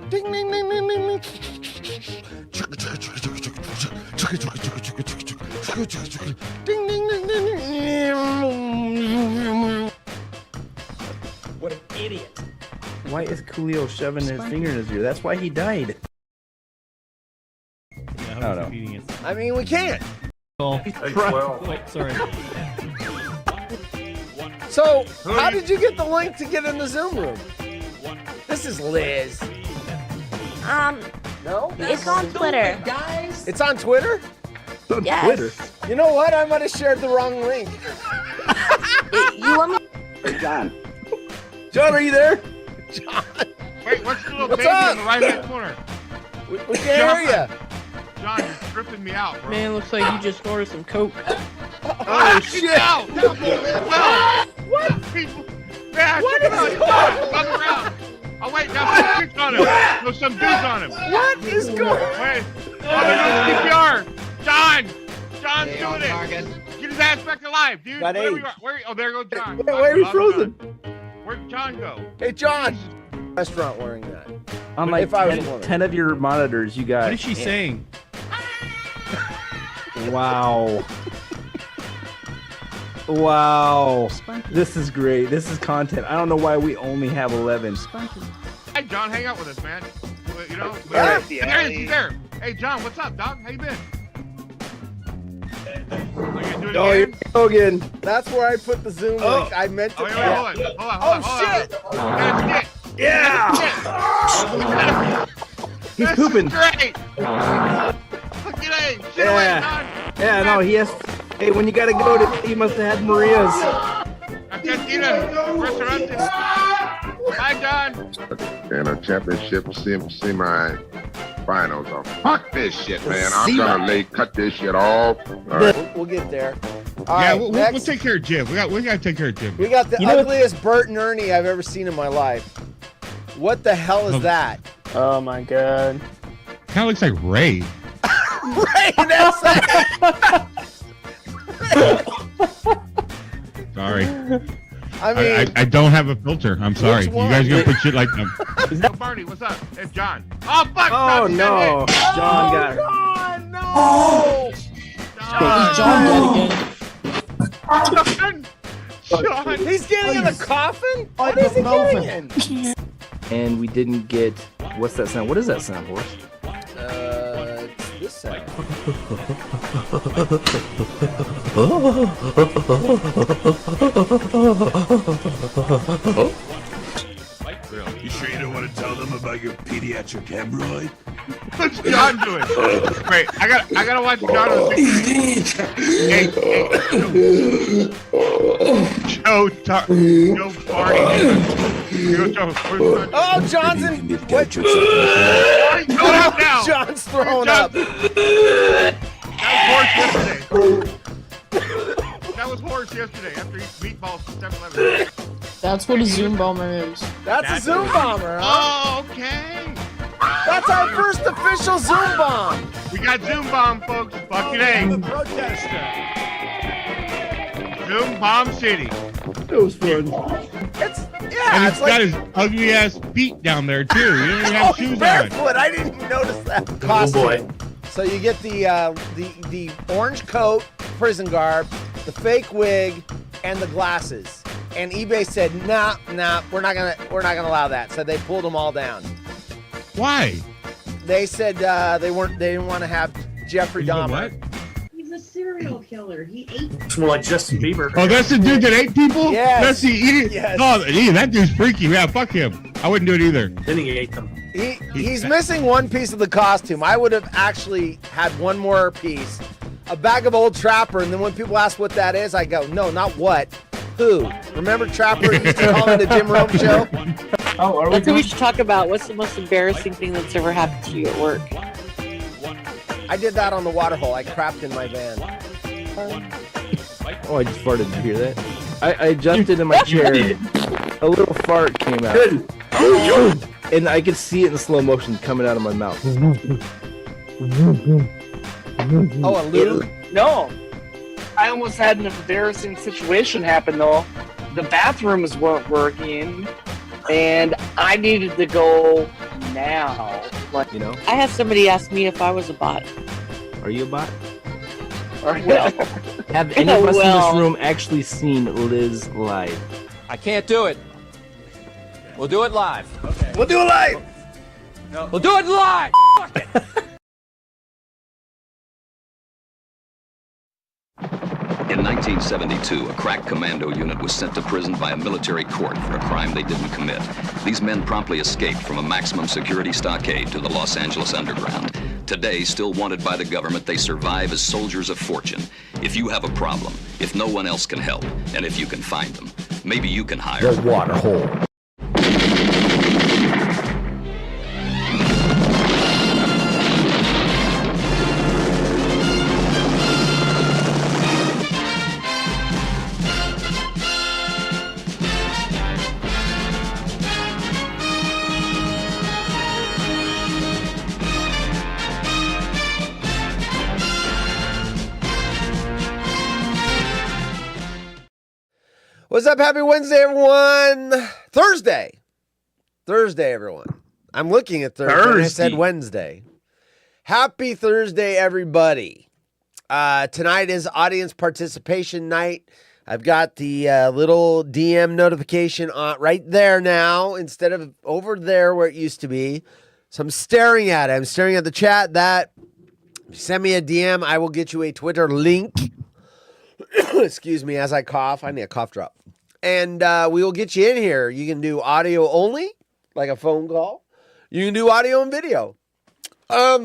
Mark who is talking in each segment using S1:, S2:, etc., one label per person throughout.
S1: Ding ding ding ding ding ding. Ding ding ding ding ding.
S2: What an idiot.
S3: Why is Coolio shoving his finger in his ear? That's why he died.
S4: Yeah,
S3: I don't know.
S4: eating it.
S1: I mean, we can't.
S4: Oh,
S5: well.
S4: oh, sorry.
S1: So, how did you get the link to get in the Zoom room? This is Liz. No?
S6: It's on Twitter.
S1: It's on Twitter?
S3: On
S6: Yes.
S3: Twitter.
S1: You know what? I might have shared the wrong link.
S6: You want me?
S5: John.
S3: John, are you there?
S1: John,
S7: Wait, what's the little
S1: What's
S7: baby
S1: up?
S7: in the right-hand corner?
S1: we can't hear you.
S7: John, you're tripping me out, bro.
S8: Man, looks like you just ordered some coke.
S1: Oh, shit.
S7: No! What? People, man,
S1: What
S7: check it
S1: is
S7: out.
S1: going
S7: John, come around. Oh, wait, now some chicks on him. There's some dudes on him.
S1: What is going on?
S7: Wait. Oh, they're doing CPR. John! John's doing it. Get his ass back alive, dude.
S1: Got
S7: Where we
S1: AIDS.
S7: are? Where? Oh, there goes John.
S3: Wait, why are we frozen?
S7: Where'd John go?
S1: Hey, John. Restaurant wearing that.
S3: On like
S1: If I was a
S3: 10,
S1: woman.
S3: 10 of your monitors, you got.
S4: What is she saying?
S3: Wow. Wow. This is great. This is content. I don't know why we only have 11.
S7: Hey, John, hang out with us, man. You know?
S1: Yeah.
S7: There he is. He's there. Hey, John, what's up, dog? How you been? Are you doing
S3: Oh,
S7: it
S3: here
S7: again?
S3: we go again.
S1: That's where I put the Zoom
S3: Oh.
S1: link. I meant to.
S7: Oh, wait, hold on. Hold on.
S1: Oh,
S7: Hold on.
S1: shit.
S7: That's it.
S3: Yeah. He's
S7: This
S3: pooping.
S7: is great. Look at it. Shit away,
S3: Yeah.
S7: John.
S3: Yeah, no, he has. Hey, when you gotta go to, he must have had Maria's.
S7: I can't see them. Restaurant. Hi, John.
S9: And a championship see my finals off. Fuck this shit, man. I'm gonna cut this shit off. All right.
S1: We'll get there. All
S7: Yeah,
S1: right,
S7: we'll
S1: next,
S7: take care of Jim. We gotta take care of Jim.
S1: we got the
S3: You know what-
S1: ugliest Bert and Ernie I've ever seen in my life. What the hell is that?
S8: Oh my god.
S7: Kind of looks like Ray.
S1: Right, that's
S7: Sorry.
S1: I mean,
S7: I don't have a filter. I'm sorry. You
S1: one?
S7: guys gonna put shit like them. Barney, what's up? It's John. Oh fuck!
S3: Oh
S7: John's
S3: no, John got her.
S1: God, no!
S8: John
S7: John. John.
S1: He's getting in a coffin? What is he getting in?
S3: And we didn't get. What's that sound? What is that sound, horse?
S1: It's this sound.
S5: You sure you don't want to tell them about your pediatric hemorrhoid?
S7: What's John doing? Wait, I gotta watch John on the hey, Joe Barney. Joe,
S1: Oh, John's in. What?
S7: Go up now.
S1: John's throwing
S7: John.
S1: up.
S7: That was horse yesterday after he meatballs from 7-Eleven.
S8: That's what a Zoom bomber is.
S1: That's a Zoom bomber, huh?
S7: Oh, okay.
S1: That's our first official Zoom bomb.
S7: We got Zoom Bomb, folks. Fuck it, ain't. Zoom Bomb City.
S3: It was fun.
S1: It's
S7: And
S1: yeah.
S7: he's
S1: It's
S7: got
S1: like
S7: his ugly ass feet down there too. He doesn't even have shoes on.
S1: barefoot. I didn't even notice that. Costume. So you get the orange coat, prison garb, the fake wig, and the glasses. And eBay said, nah, we're not gonna allow that. So they pulled them all down.
S7: Why?
S1: They said they didn't want to have Jeffrey Dahmer.
S7: What?
S10: He's a serial killer. He ate.
S5: It's more like Justin Bieber.
S7: Oh, that's the dude that ate people?
S1: Yes.
S7: That's the idiot.
S1: Yes.
S7: Oh, yeah, that dude's freaky. Yeah, fuck him. I wouldn't do it either.
S5: Then he ate them.
S1: He's missing one piece of the costume. I would have actually had one more piece, a bag of Old Trapper, and then when people ask what that is, I go, no, not what, who. Remember Trapper used to call it a Jim Rome show?
S5: Oh, are
S8: That's what we should talk about. What's the most embarrassing thing that's ever happened to you at work?
S1: I did that on the water hole. I crapped in my van.
S3: Oh, I just farted. Did you hear that? I jumped into my chair. A little fart came out.
S5: Good.
S3: And I could see it in slow motion coming out of my mouth.
S1: Oh, a lube?
S11: No. I almost had an embarrassing situation happen though. The bathrooms weren't working, and I needed to go now. Like,
S3: You know?
S8: I had somebody ask me if I was a bot.
S3: Are you a bot?
S8: Well,
S3: Have any of us in
S8: Well.
S3: this room actually seen Liz live?
S2: I can't do it. We'll do it live.
S1: We'll do it live.
S2: We'll do it live. Fuck it.
S4: In 1972, a crack commando unit was sent to prison by a military court for a crime they didn't commit. These men promptly escaped from a maximum security stockade to the Los Angeles underground. Today, still wanted by the government, they survive as soldiers of fortune. If you have a problem, if no one else can help, and if you can find them, maybe you can hire
S1: The water hole. What's up? Happy Wednesday, everyone. Thursday, everyone. I'm looking at Thursday. And I said Wednesday. Happy Thursday, everybody. Tonight is audience participation night. I've got the little DM notification on right there now instead of over there where it used to be. So I'm staring at it. I'm staring at the chat. That if you send me a DM, I will get you a Twitter link. Excuse me as I cough. I need a cough drop. And we will get you in here. You can do audio only, like a phone call. You can do audio and video. How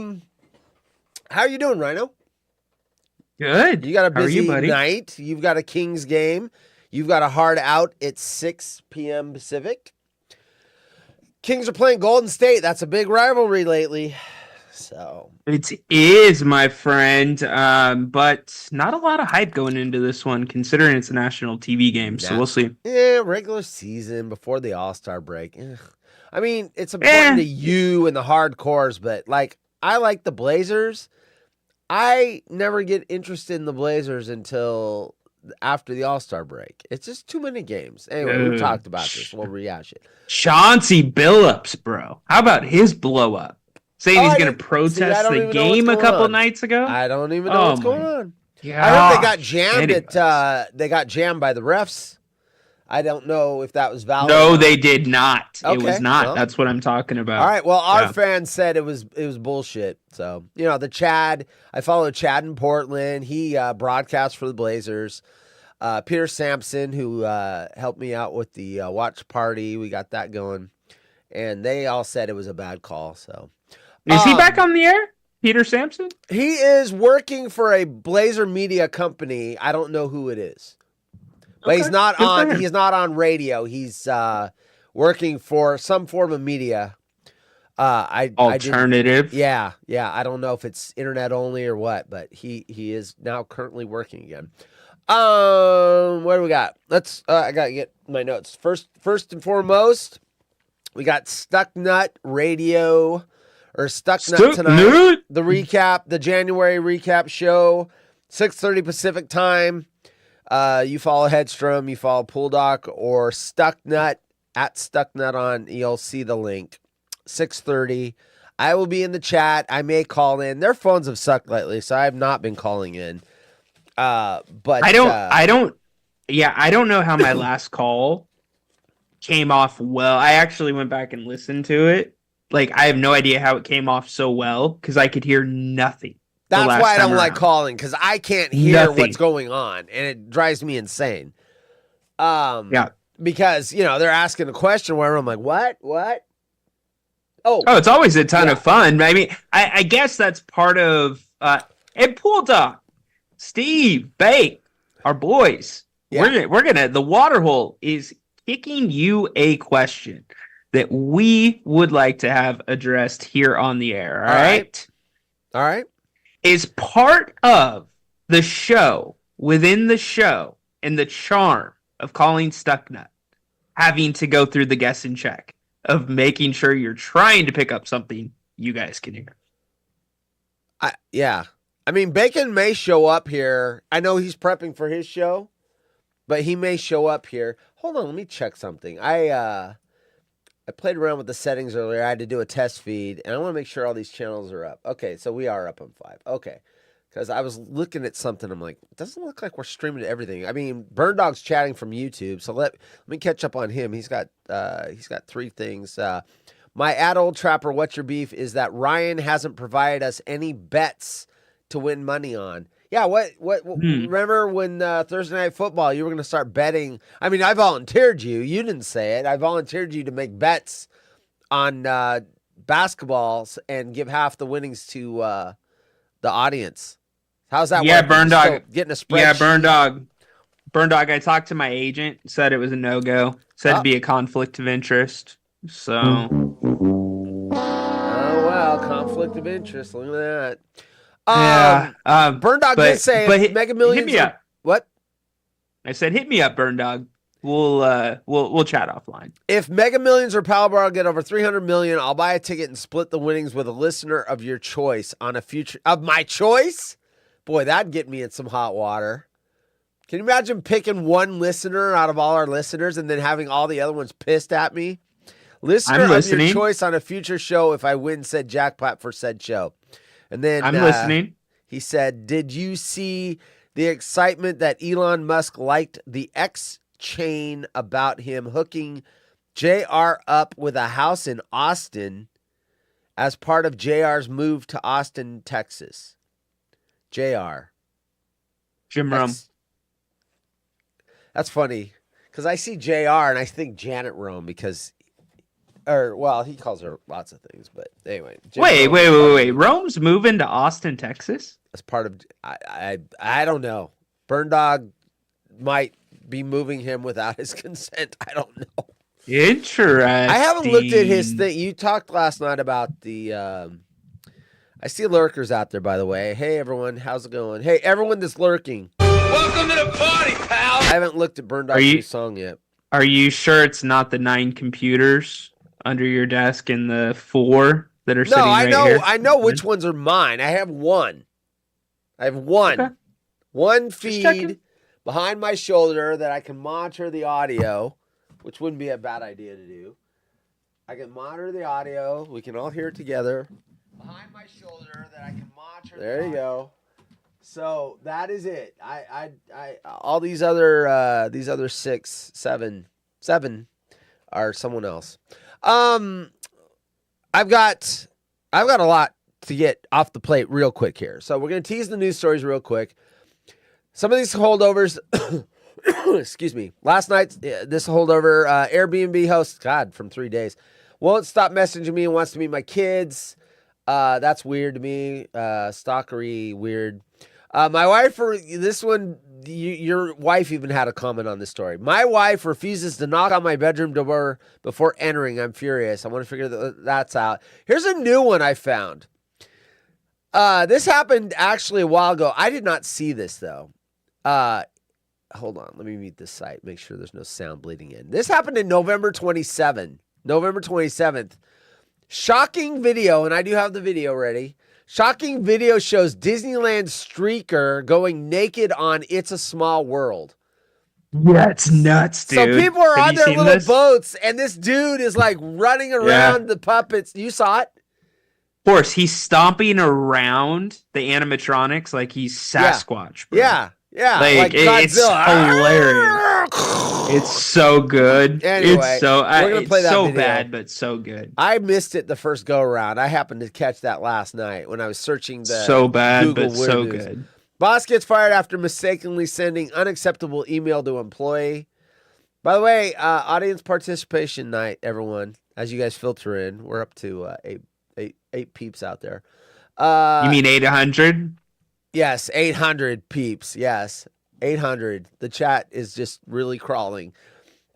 S1: are you doing, Rhino?
S11: good.
S1: You got a
S11: How are
S1: busy
S11: you, buddy?
S1: night. You've got a Kings game. You've got a hard out at 6 p.m. Pacific. Kings are playing Golden State. That's a big rivalry lately. So
S11: It is, my friend, but not a lot of hype going into this one, considering it's a national TV game. So
S1: Nah.
S11: we'll see.
S1: yeah, regular season before the All-Star break. I mean, it's important to you and the hardcores, but like I like the Blazers. I never get interested in the Blazers until after the All-Star break. It's just too many games. Anyway, we've
S11: Dude.
S1: talked about this. We'll rehash it.
S11: Chauncey Billups, bro. How about his blow up? Saying
S1: Oh,
S11: he's
S1: I
S11: going to
S1: didn't- see, I
S11: protest
S1: don't
S11: the
S1: even know
S11: game
S1: what's
S11: a
S1: going
S11: couple
S1: on.
S11: nights ago.
S1: I don't even know
S11: Oh
S1: what's going
S11: my
S1: on. I heard they got jammed
S11: Anyways.
S1: they got jammed by the refs. I don't know if that was valid. or
S11: No,
S1: not.
S11: they did not. It
S1: Okay,
S11: was not.
S1: well.
S11: That's what I'm talking about.
S1: All right. Well, our
S11: Yeah.
S1: fans said it was bullshit. So, you know, the Chad, I follow Chad in Portland. He broadcasts for the Blazers. Peter Sampson, who helped me out with the watch party. We got that going. And they all said it was a bad call. So,
S11: Is he back on the air? Peter Sampson?
S1: he is working for a Blazer media company. I don't know who it is. But he's
S11: Okay,
S1: not
S11: good for
S1: on.
S11: him.
S1: He's not on radio. He's working for some form of media. I didn't-
S11: Alternative.
S1: Yeah. I don't know if it's internet only or what, but he is now currently working again. What do we got? I gotta get my notes. First and foremost, we got Stuck Nut Radio or Stuck Nut
S11: Stuck
S1: tonight.
S11: Nut?
S1: The recap, the January recap show, 6:30 Pacific time. You follow Headstrom, you follow Pool Doc or Stuck Nut at Stuck Nut on. You'll see the link. 6:30. I will be in the chat. I may call in. Their phones have sucked lately, so I have not been calling in. But
S11: I don't know how my last call came off well. I actually went back and listened to it. Like, I have no idea how it came off so well because I could hear nothing.
S1: That's
S11: last
S1: why I
S11: time
S1: don't like
S11: around.
S1: calling, because I can't hear
S11: Nothing.
S1: what's going on, and it drives me insane.
S11: Yeah.
S1: Because, you know, they're asking a question where I'm like, what? Oh,
S11: Oh, it's always a ton
S1: Yeah.
S11: of fun. I mean, I guess that's part of and Pool Dog, Steve, Bake, our boys.
S1: Yeah.
S11: We're gonna the water hole is kicking you a question that we would like to have addressed here on the air. All right.
S1: all right.
S11: Is part of the show, within the show, and the charm of calling Stuck Nut, having to go through the guess and check of making sure you're trying to pick up something you guys can hear.
S1: Yeah. I mean, Bacon may show up here. I know he's prepping for his show, but he may show up here. Hold on, let me check something. I played around with the settings earlier. I had to do a test feed, and I want to make sure all these channels are up. Okay, so we are up on 5. Okay. Because I was looking at something, I'm like, it doesn't look like we're streaming to everything. I mean, Burn Dog's chatting from YouTube, so let me catch up on him. He's got 3 things. My old trapper, what's your beef? Is that Ryan hasn't provided us any bets to win money on. Yeah, what remember when Thursday Night Football, you were going to start betting? I mean, I volunteered you. You didn't say it. I volunteered you to make bets on basketballs and give half the winnings to the audience. How's that?
S11: Yeah,
S1: working?
S11: Burn Dog.
S1: Getting a spreadsheet.
S11: Yeah, Burn Dog. Burn Dog. I talked to my agent. Said it was a no-go. Said it'd be a conflict of interest. So.
S1: Oh well, conflict of interest. Look at
S11: that.
S1: Burn Dog did say Mega Millions.
S11: Hit me up.
S1: What?
S11: I said, hit me up, Burn Dog. We'll chat offline.
S1: If Mega Millions or Powerball get over 300 million, I'll buy a ticket and split the winnings with a listener of your choice on a future of my choice. Boy, that'd get me in some hot water. Can you imagine picking one listener out of all our listeners and then having all the other ones pissed at me? Listener of your choice on a future show if I win said jackpot for said show. And then
S11: I'm listening.
S1: He said, did you see the excitement that Elon Musk liked the X chain about him hooking JR up with a house in Austin as part of JR's move to Austin, Texas? JR.
S11: Jim Rome.
S1: That's funny because I see JR and I think Janet Rome because, he calls her lots of things, but anyway.
S11: Wait. Rome's moving to Austin, Texas?
S1: As part of, I don't know. Burn Dog might be moving him without his consent. I don't know.
S11: Interesting.
S1: I haven't looked at his thing. You talked last night about the, I see lurkers out there, by the way. Hey, everyone. How's it going? Hey, everyone that's lurking.
S7: Welcome to the party, pal.
S1: I haven't looked at Burn Dog's song yet.
S11: Are you sure it's not the 9 computers under your desk and the 4 that are sitting right here?
S1: I know which ones are mine. I have one. Okay. One feed behind my shoulder that I can monitor the audio, which wouldn't be a bad idea to do. I can monitor the audio. We can all hear it together. Behind my shoulder that I can monitor. There you go. So that is it. I all these other 6, 7 are someone else. I've got a lot to get off the plate real quick here. So we're gonna tease the news stories real quick. Some of these holdovers. Excuse me. Last night, this holdover Airbnb host, from 3 days, won't stop messaging me and wants to meet my kids. That's weird to me. Stalkery, weird. My wife, this one, your wife even had a comment on this story. My wife refuses to knock on my bedroom door before entering. I'm furious. I want to figure that's out. Here's a new one I found. This happened actually a while ago. I did not see this, though. Hold on. Let me mute this site. Make sure there's no sound bleeding in. This happened in November 27th. Shocking video, and I do have the video ready. Shocking video shows Disneyland streaker going naked on It's a Small World.
S11: Yeah, it's nuts, dude.
S1: So people are on their little boats, and this dude is like running around the puppets. You saw it?
S11: Of course, he's stomping around the animatronics like he's Sasquatch. Bro.
S1: Yeah.
S11: Like it's hilarious. It's so good.
S1: Anyway,
S11: we're gonna play that so
S1: video.
S11: bad, but so good.
S1: I missed it the first go around. I happened to catch that last night when I was searching the
S11: so bad,
S1: Google
S11: but
S1: Weird
S11: so
S1: News.
S11: good.
S1: Boss gets fired after mistakenly sending unacceptable email to employee. By the way, audience participation night, everyone. As you guys filter in, we're up to eight peeps out there.
S11: You mean 800?
S1: Yes, 800 peeps. Yes, 800. The chat is just really crawling.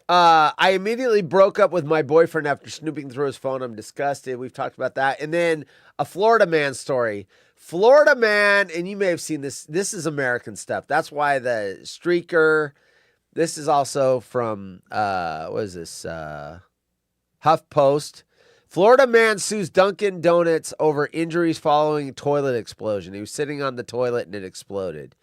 S1: I immediately broke up with my boyfriend after snooping through his phone. I'm disgusted. We've talked about that. And then a Florida man story. Florida man, and you may have seen this. This is American stuff. That's why the streaker. This is also from, what is this? HuffPost. Florida man sues Dunkin' Donuts over injuries following toilet explosion. He was sitting on the toilet and it exploded.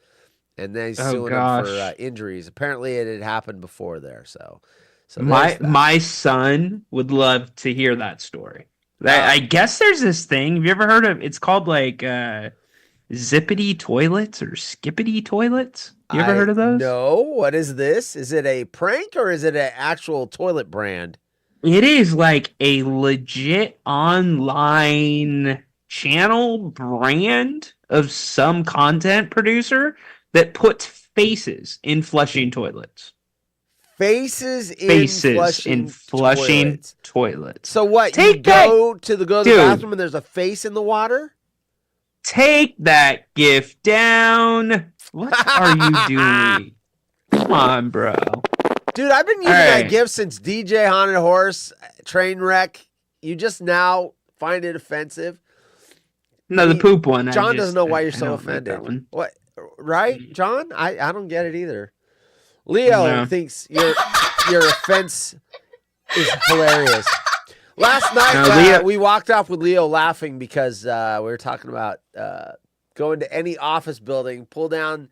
S1: And then he's suing him for injuries. Apparently it had happened before there. So So there's that.
S11: My son would love to hear that story. I guess there's this thing. Have you ever heard of? It's called like zippity toilets or skippity toilets. You ever heard of those?
S1: No. What is this? Is it a prank or is it an actual toilet brand?
S11: It is like a legit online channel brand of some content producer that puts faces in flushing toilets.
S1: Faces in flushing
S11: toilets.
S1: So what? You go to the bathroom and there's a face in the water?
S11: Take that gift down. What are you doing? Come on, bro.
S1: Dude, I've been using that gift since DJ Haunted Horse Train Wreck. You just now find it offensive.
S11: No, the poop one.
S1: John doesn't know why you're so offended. What? Right, John? I don't get it either. Leo thinks your offense is hilarious. Last night, we walked off with Leo laughing because we were talking about going to any office building, pull down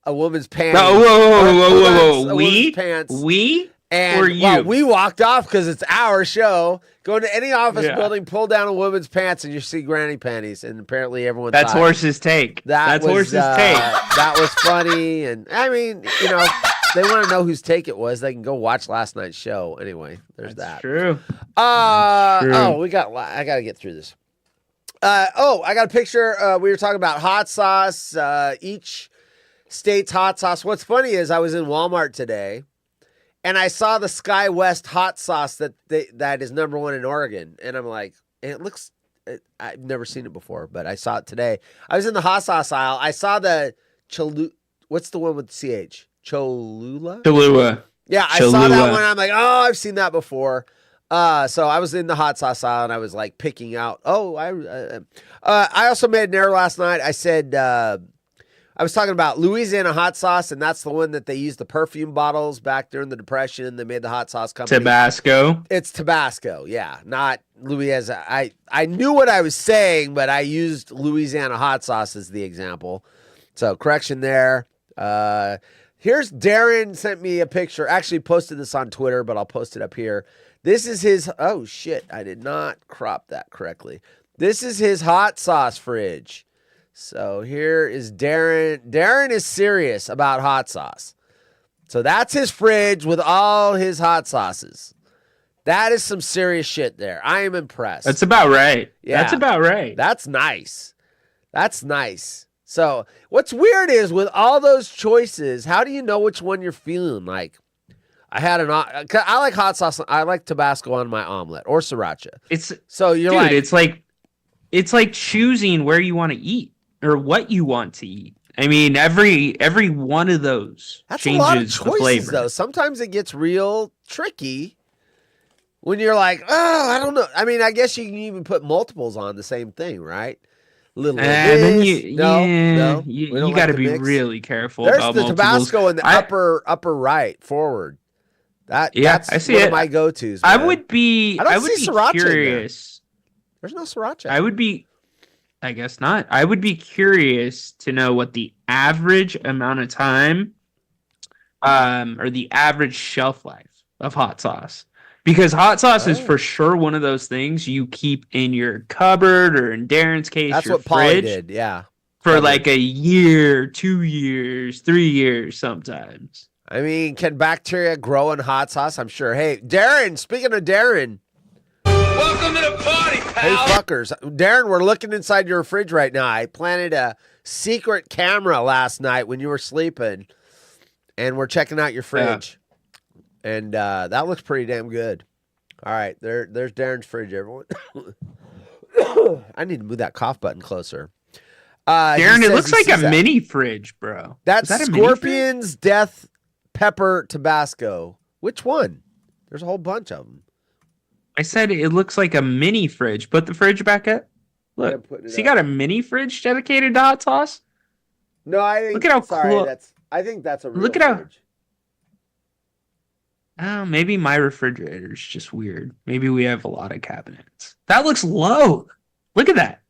S1: a woman's pants.
S11: Whoa. We?
S1: And
S11: or you?
S1: Well, we walked off because it's our show. Go to any office building, pull down a woman's pants, and you see granny panties. And apparently everyone
S11: That's
S1: thought
S11: Horse's take. That's Horse's take.
S1: That was funny. And I mean, you know, they want to know whose take it was. They can go watch last night's show. Anyway, there's that.
S11: True.
S1: Oh, I got to get through this. I got a picture. We were talking about hot sauce. Each state's hot sauce. What's funny is I was in Walmart today, and I saw the Sky West hot sauce that is #1 in Oregon, and I'm like, I've never seen it before, but I saw it today. I was in the hot sauce aisle. I saw the what's the one with CH? Cholula. Yeah, I saw that one. I'm like, oh, I've seen that before. So I was in the hot sauce aisle and I was like picking out. I also made an error last night. I said I was talking about Louisiana hot sauce, and that's the one that they used the perfume bottles back during the Depression. They made the hot sauce company.
S11: Tabasco.
S1: It's Tabasco, yeah, not Louisiana. I knew what I was saying, but I used Louisiana hot sauce as the example. So correction there. Here's Darren sent me a picture. Actually posted this on Twitter, but I'll post it up here. This is his. Oh shit! I did not crop that correctly. This is his hot sauce fridge. So here is Darren. Darren is serious about hot sauce. So that's his fridge with all his hot sauces. That is some serious shit there. I am impressed.
S11: That's about right.
S1: Yeah.
S11: That's about right.
S1: That's nice. That's nice. So what's weird is with all those choices, how do you know which one you're feeling like? I like hot sauce. I like Tabasco on my omelet or sriracha.
S11: It's like choosing where you want to eat or what you want to eat. I mean, every one of those changes
S1: a lot of choices,
S11: the flavor.
S1: Though sometimes it gets real tricky when you're like, oh, I don't know. I mean, I guess you can even put multiples on the same thing, right?
S11: Then you got to be really careful.
S1: There's
S11: about
S1: the
S11: multiples.
S1: Tabasco in the upper right forward. That's
S11: I see
S1: one
S11: it.
S1: of my go-tos.
S11: I
S1: man.
S11: would be.
S1: I would be
S11: curious.
S1: There's no sriracha.
S11: I guess not. I would be curious to know what the average amount of time, or the average shelf life of hot sauce. Because hot sauce is for sure one of those things you keep in your cupboard or in Darren's case,
S1: that's
S11: your
S1: what Polly
S11: fridge
S1: did, yeah.
S11: For like a year, 2 years, 3 years sometimes.
S1: I mean, can bacteria grow in hot sauce? I'm sure. Hey, Darren, speaking of Darren.
S7: Welcome to the party, pal.
S1: Hey, fuckers. Darren, we're looking inside your fridge right now. I planted a secret camera last night when you were sleeping, and we're checking out your fridge. Yeah. And that looks pretty damn good. All right, there's Darren's fridge, everyone. I need to move that cough button closer.
S11: Darren, it looks like a mini fridge, bro.
S1: That's Scorpion's Death Pepper Tabasco. Which one? There's a whole bunch of them.
S11: I said it looks like a mini fridge. Put the fridge back up. Look, you got a mini fridge dedicated to hot sauce?
S1: No, I think.
S11: Look at how cool.
S1: I think that's a real
S11: look at
S1: fridge.
S11: Oh, maybe my refrigerator's just weird. Maybe we have a lot of cabinets. That looks low. Look at that.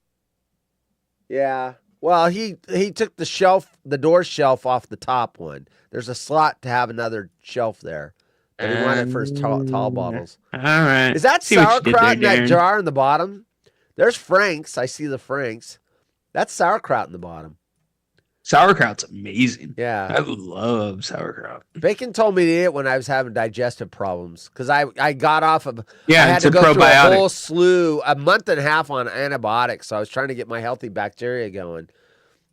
S1: Yeah. Well, he took the door shelf off the top one. There's a slot to have another shelf there. But he wanted it for his tall bottles.
S11: All right.
S1: Is that
S11: See what you did
S1: sauerkraut in
S11: there,
S1: that
S11: Darren.
S1: jar in the bottom? There's Frank's. I see the Frank's. That's sauerkraut in the bottom.
S11: Sauerkraut's amazing.
S1: Yeah.
S11: I love sauerkraut.
S1: Bacon told me to eat it when I was having digestive problems because I got off of
S11: Yeah,
S1: I had
S11: it's
S1: to
S11: a
S1: go through
S11: probiotic.
S1: a whole slew, a month and a half on antibiotics. So I was trying to get my healthy bacteria going.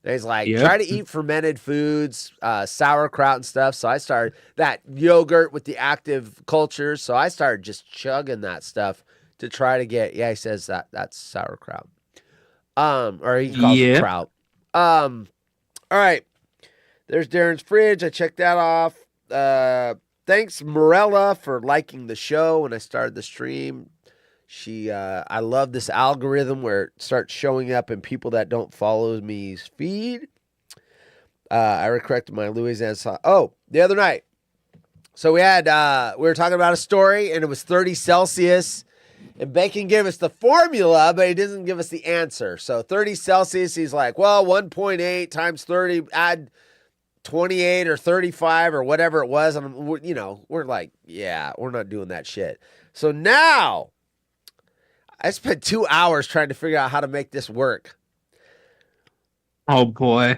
S1: And he's like,
S11: Yep.
S1: try to eat fermented foods, sauerkraut and stuff. So I started that yogurt with the active cultures. So I started just chugging that stuff to try to get. Yeah, he says that's sauerkraut. Or he calls it
S11: Yep.
S1: kraut. All right. There's Darren's fridge. I checked that off. Thanks, Morella, for liking the show when I started the stream. I love this algorithm where it starts showing up in people that don't follow me's feed. I corrected my Louisiana song. Oh, the other night. So we were talking about a story and it was 30 Celsius. And Bacon gave us the formula, but he doesn't give us the answer. So 30 Celsius, he's like, well, 1.8 times 30, add 28 or 35 or whatever it was. And, we're like, yeah, we're not doing that shit. So now I spent 2 hours trying to figure out how to make this work.
S11: Oh, boy.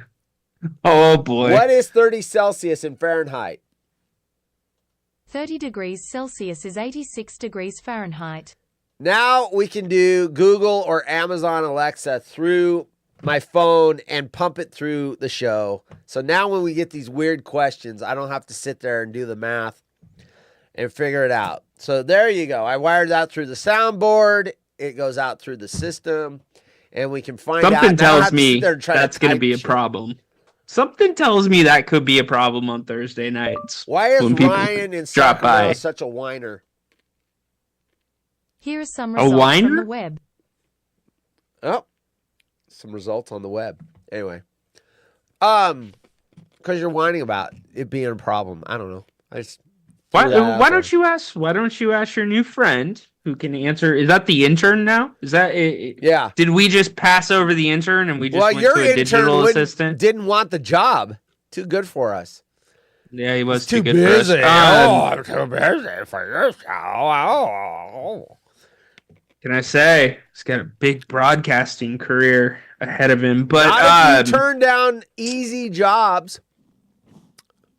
S11: Oh, boy.
S1: What is 30 Celsius in Fahrenheit?
S12: 30 degrees Celsius is 86 degrees Fahrenheit.
S1: Now we can do Google or Amazon Alexa through my phone and pump it through the show. So now when we get these weird questions, I don't have to sit there and do the math and figure it out. So there you go. I wired that through the soundboard. It goes out through the system and we can find out.
S11: Something
S1: Now I don't
S11: tells
S1: have to
S11: me
S1: sit there and try
S11: that's going to
S1: type
S11: be a
S1: shit.
S11: problem. Something tells me that could be a problem on Thursday nights.
S1: Why is
S11: when people
S1: Ryan in
S11: drop
S1: Sacramento
S11: by.
S1: such a whiner?
S12: Here are some
S11: A
S12: results from
S11: whiner?
S12: the web.
S1: Oh, some results on the web. Anyway, because you're whining about it being a problem. I don't know. I just
S11: Why
S1: threw that out
S11: why
S1: there.
S11: don't you ask? Why don't you ask your new friend who can answer? Is that the intern now? Is that it?
S1: Yeah.
S11: Did we just pass over the intern and we just
S1: Well,
S11: went
S1: your
S11: to a
S1: intern
S11: digital assistant?
S1: didn't want the job. Too good for us.
S11: Yeah, he was
S1: It's too
S11: too good for us.
S1: busy. I'm too busy for your show.
S11: Can I say he's got a big broadcasting career ahead of him? But
S1: Not if you turn down easy jobs.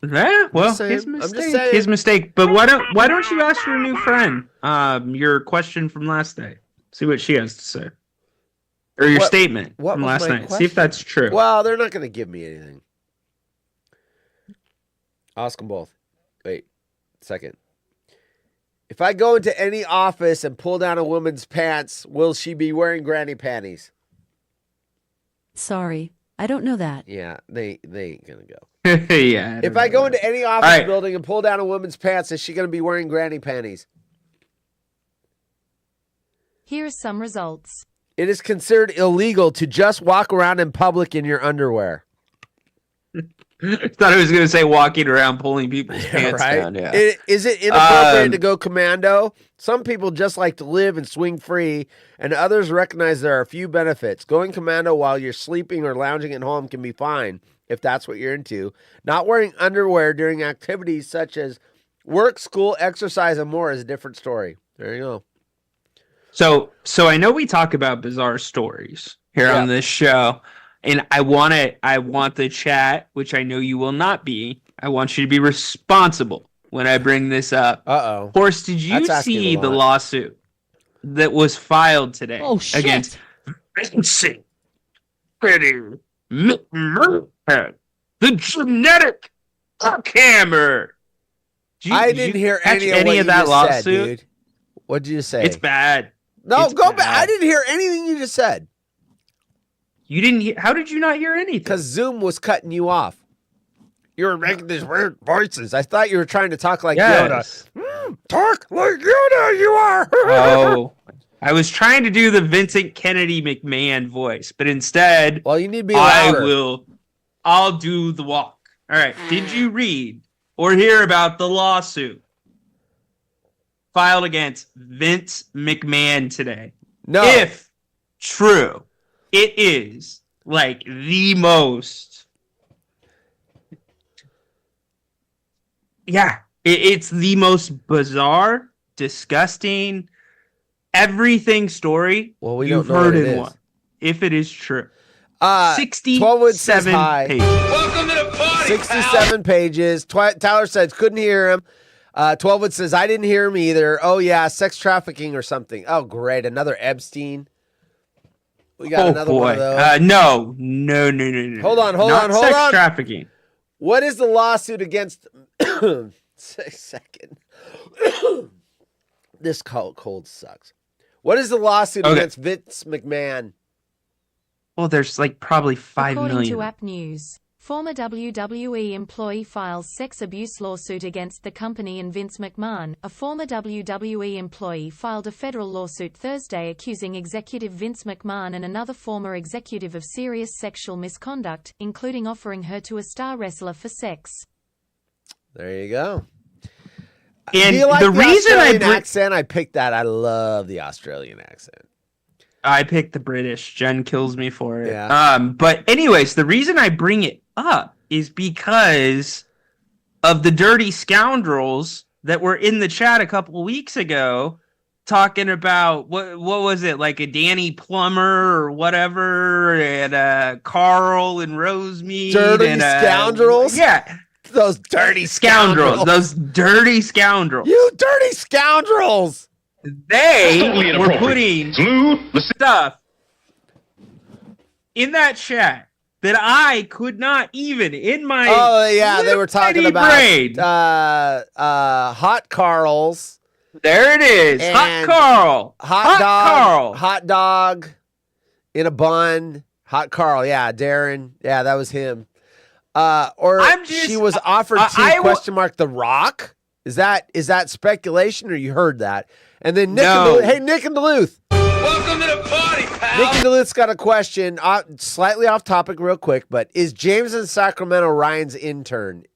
S11: yeah, well,
S1: saying.
S11: his
S1: I'm just
S11: mistake.
S1: saying.
S11: His mistake. But why don't you ask your new friend your question from last night? See what she has to say, or your
S1: What-
S11: statement
S1: what
S11: from
S1: was
S11: last
S1: my
S11: night. See if that's true.
S1: Well, they're not going to give me anything. Ask them both. Wait, second. If I go into any office and pull down a woman's pants, will she be wearing granny panties?
S12: Sorry, I don't know that.
S1: Yeah, they ain't gonna go.
S11: Yeah.
S1: If I go into any office
S11: right.
S1: building and pull down a woman's pants, is she gonna be wearing granny panties?
S12: Here are some results.
S1: It is considered illegal to just walk around in public in your underwear.
S11: thought I was going to say walking around pulling people's pants down. Yeah.
S1: Is it inappropriate to go commando? Some people just like to live and swing free, and others recognize there are a few benefits. Going commando while you're sleeping or lounging at home can be fine if that's what you're into. Not wearing underwear during activities such as work, school, exercise, and more is a different story. There you go.
S11: So I know we talk about bizarre stories here on this show, and I want the chat, which I know you will not be. I want you to be responsible when I bring this up.
S1: Uh-oh.
S11: Horse, did you
S1: That's asking
S11: see
S1: a
S11: the
S1: lot.
S11: lawsuit that was filed today
S12: Against
S11: Vincent Pretty McMurphy, the genetic hammer?
S1: I didn't hear any of what you
S11: that
S1: just
S11: lawsuit.
S1: said, dude. What did you say?
S11: It's bad.
S1: No,
S11: It's
S1: go back.
S11: bad.
S1: I didn't hear anything you just said.
S11: You didn't hear? How did you not hear anything?
S1: Because Zoom was cutting you off. You were making these weird voices. I thought you were trying to talk like
S11: Yes.
S1: Yoda. Talk like Yoda, you are.
S11: Oh, I was trying to do the Vincent Kennedy McMahon voice, but instead,
S1: Well, you need to be louder.
S11: I'll do the walk. All right. Did you read or hear about the lawsuit filed against Vince McMahon today?
S1: No.
S11: If true, it is like the most. Yeah, It's the most bizarre, disgusting, everything story
S1: Well, we
S11: you've
S1: don't know
S11: heard
S1: what it
S11: in
S1: is.
S11: one. If it is true.
S1: 12 says
S11: 67
S1: hi.
S11: pages.
S7: Welcome to the party,
S1: 67 pages. Tyler says, couldn't hear him. 12 says, I didn't hear him either. Oh, yeah, sex trafficking or something. Oh, great. Another Epstein. We got another one of those.
S11: No.
S1: Hold on.
S11: Not sex trafficking.
S1: What is the lawsuit against... Second. This cold sucks. What is the lawsuit against Vince McMahon?
S11: Well, there's like probably 5
S12: According
S11: million.
S12: to App News, former WWE employee files sex abuse lawsuit against the company and Vince McMahon. A former WWE employee filed a federal lawsuit Thursday accusing executive Vince McMahon and another former executive of serious sexual misconduct, including offering her to a star wrestler for sex.
S1: There you go.
S11: And
S1: Do you like
S11: the reason
S1: Australian accent? I picked that. I love the Australian accent.
S11: I picked the British. Jen kills me for it.
S1: Yeah.
S11: But anyways, the reason I bring it up is because of the dirty scoundrels that were in the chat a couple weeks ago talking about what was it, like a Danny Plummer or whatever, and Carl and Rosemead.
S1: Dirty
S11: and,
S1: scoundrels?
S11: Yeah.
S1: Those dirty
S11: Scoundrels. Those dirty scoundrels.
S1: You dirty scoundrels.
S11: They were putting stuff in that chat that I could not even in my
S1: they were talking about
S11: brain.
S1: Hot Carls.
S11: There it is. Hot
S1: And
S11: Carl.
S1: Hot dog.
S11: Carl.
S1: Hot dog in a bun. Hot Carl. Yeah, Darren. Yeah, that was him. She was offered to question mark The Rock. Is that speculation or you heard that? And then Nick and Duluth.
S7: Welcome to the party, pal.
S1: Nick and Duluth's got a question, slightly off topic real quick, but is James in Sacramento Ryan's intern?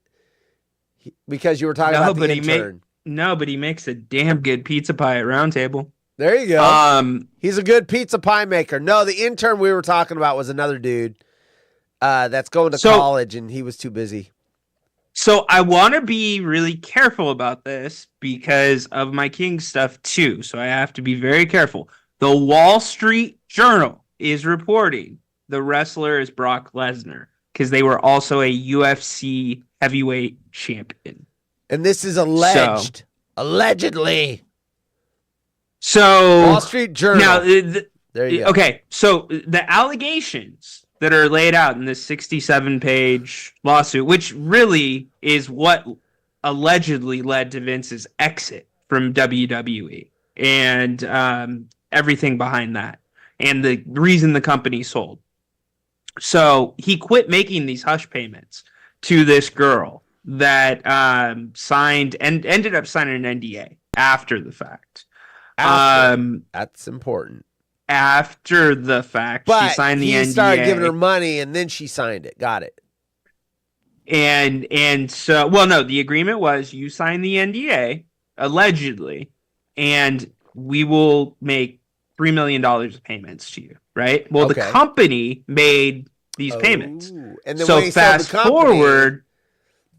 S1: Because you were talking about the intern.
S11: But he makes a damn good pizza pie at Round Table.
S1: There you go. He's a good pizza pie maker. No, the intern we were talking about was another dude that's going to college, and he was too busy.
S11: So I want to be really careful about this because of my King stuff too. So I have to be very careful. The Wall Street Journal is reporting the wrestler is Brock Lesnar because they were also a UFC heavyweight champion.
S1: And this is alleged. Allegedly.
S11: So
S1: Wall Street Journal.
S11: Now,
S1: there you go.
S11: Okay, so the allegations that are laid out in this 67-page lawsuit, which really is what allegedly led to Vince's exit from WWE and everything behind that, and the reason the company sold. So he quit making these hush payments to this girl that signed and ended up signing an NDA after the fact.
S1: That's important.
S11: After the fact,
S1: but
S11: she signed the NDA.
S1: He started giving her money, and then she signed it. Got it.
S11: And so, well, no, the agreement was you sign the NDA, allegedly, and we will make $3 million of payments to you, right? Well, the company made these payments.
S1: And then
S11: so
S1: when he sold the company,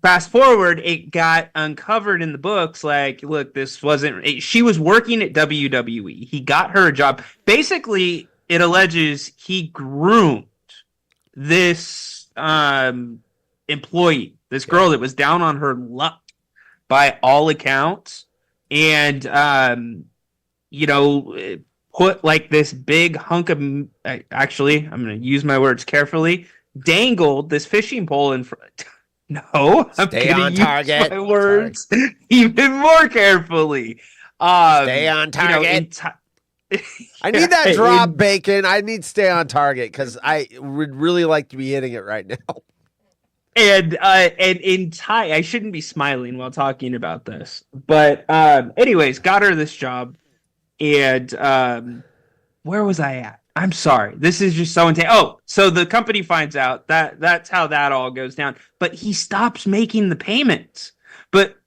S11: fast forward, it got uncovered in the books. Like, look, this wasn't. She was working at WWE. He got her a job. Basically, it alleges he groomed this employee, this girl that was down on her luck by all accounts, and put like this big hunk of. Actually, I'm going to use my words carefully. Dangled this fishing pole in front. No,
S1: stay on target.
S11: My words even more carefully.
S1: Stay on target. I need that drop, Bacon. I need stay on target because I would really like to be hitting it right now.
S11: And in I shouldn't be smiling while talking about this, but anyways, got her this job, and where was I at? I'm sorry. This is just so intense. Oh, so the company finds out that's how that all goes down. But he stops making the payments. But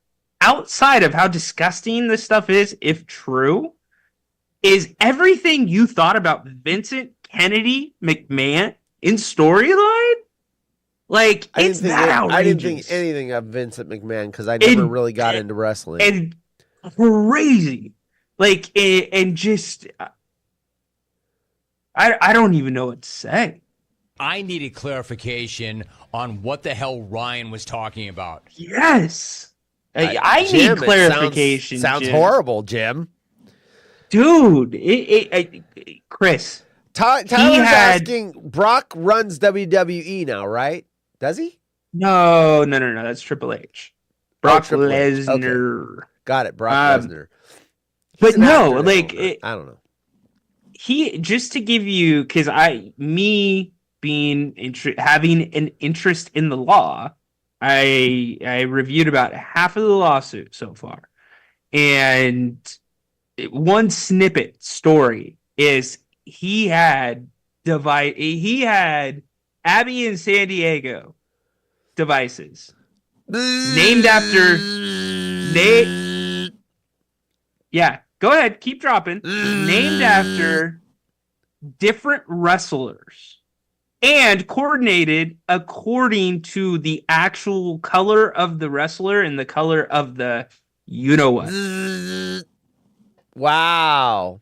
S11: outside of how disgusting this stuff is, if true, is everything you thought about Vincent Kennedy McMahon in storyline Like, it's that outrageous.
S1: I didn't think anything of Vincent McMahon because I never really got into wrestling.
S11: And crazy. Like, and just, I don't even know what to say.
S13: I needed clarification on what the hell Ryan was talking about.
S11: Yes. I
S1: Jim,
S11: need clarification.
S1: Sounds
S11: Jim.
S1: horrible, Jim.
S11: Dude, Chris.
S1: Tyler's asking, Brock runs WWE now, right? Does he?
S11: No. That's Triple H. Brock
S1: Triple H.
S11: Lesnar.
S1: Okay. Got it, Brock Lesnar.
S11: But no, like,
S1: I don't know.
S11: He, just to give you, because having an interest in the law, I reviewed about half of the lawsuit so far, and one snippet story is he had Abby and San Diego devices named after yeah, go ahead, keep dropping. Named after different wrestlers and coordinated according to the actual color of the wrestler and the color of the you-know-what.
S1: Wow.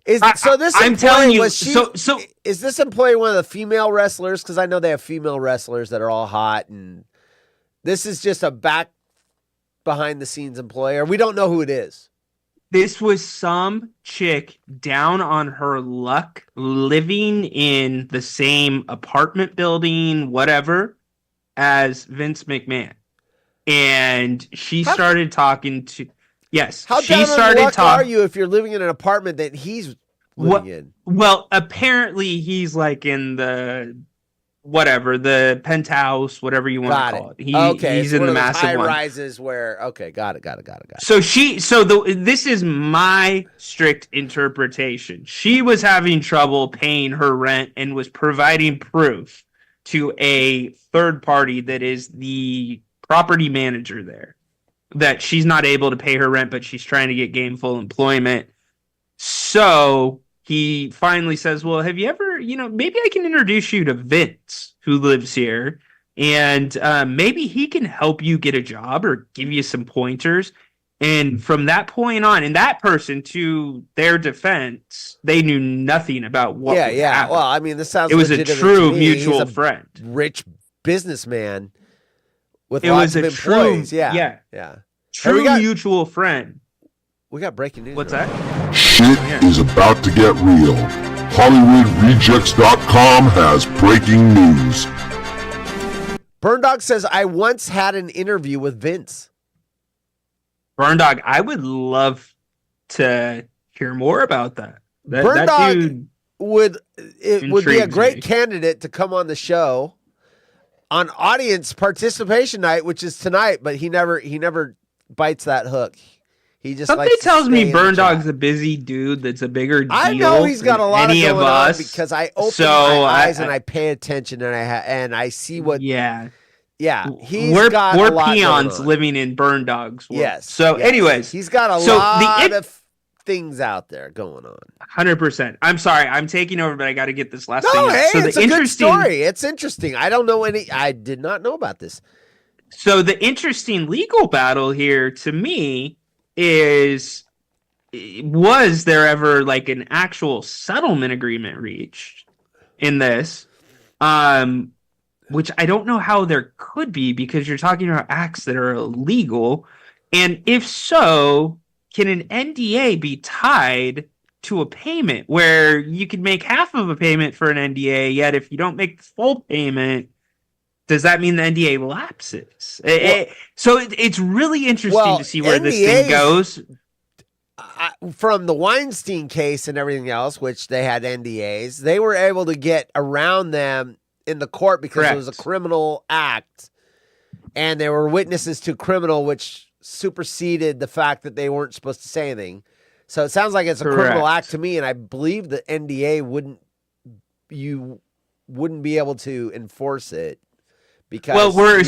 S11: I'm telling you,
S1: is this employee one of the female wrestlers? Because I know they have female wrestlers that are all hot, and this is just a behind the scenes employee, or we don't know who it is.
S11: This was some chick down on her luck, living in the same apartment building, whatever, as Vince McMahon. And she started talking to... Yes,
S1: How
S11: she
S1: down
S11: started
S1: on luck
S11: talking...
S1: are you if you're living in an apartment that he's living in?
S11: Well, apparently he's like in the... whatever, the penthouse, whatever you want to call it. He's in the massive
S1: high
S11: one.
S1: rises where got it.
S11: This is my strict interpretation. She was having trouble paying her rent and was providing proof to a third party that is the property manager there that she's not able to pay her rent, but she's trying to get gainful employment. So he finally says, well, have you ever, maybe I can introduce you to Vince, who lives here, and maybe he can help you get a job or give you some pointers. And from that point on, and that person, to their defense, they knew nothing about what would happen.
S1: Well, I mean, this sounds
S11: it was a
S1: legitimate
S11: true
S1: to me.
S11: mutual
S1: He's a
S11: friend.
S1: Rich businessman with lots of employees. Yeah.
S11: True mutual friend.
S1: We got breaking news.
S11: What's that?
S9: Shit is about to get real. HollywoodRejects.com has breaking news.
S1: Burndog says, I once had an interview with Vince.
S11: Burndog, I would love to hear more about that.
S1: Burndog
S11: that dude
S1: would be a great
S11: me.
S1: candidate to come on the show on audience participation night, which is tonight, but he never bites that hook. He just
S11: something tells me Burndog's a busy dude that's a bigger deal.
S1: I know he's got a lot
S11: of
S1: going
S11: on
S1: because I open my eyes and I pay attention and I see what.
S11: Yeah.
S1: We're
S11: peons living in Burndog's world.
S1: Yes.
S11: So, anyways,
S1: he's got a lot of things out there going on.
S11: 100%. I'm sorry, I'm taking over, but I got to get this last thing.
S1: No, hey,
S11: so
S1: it's a good story. It's interesting. I did not know about this.
S11: So the interesting legal battle here to me is, was there ever like an actual settlement agreement reached in this? Which I don't know how there could be, because you're talking about acts that are illegal. And if so, can an NDA be tied to a payment where you could make half of a payment for an NDA, yet if you don't make the full payment, does that mean the NDA lapses? So it's really interesting to see where this thing goes.
S1: From the Weinstein case and everything else, which they had NDAs, they were able to get around them in the court because it was a criminal act, and they were witnesses to criminal, which superseded the fact that they weren't supposed to say anything. So it sounds like it's a criminal act to me, and I believe the NDA you wouldn't be able to enforce it because
S11: here's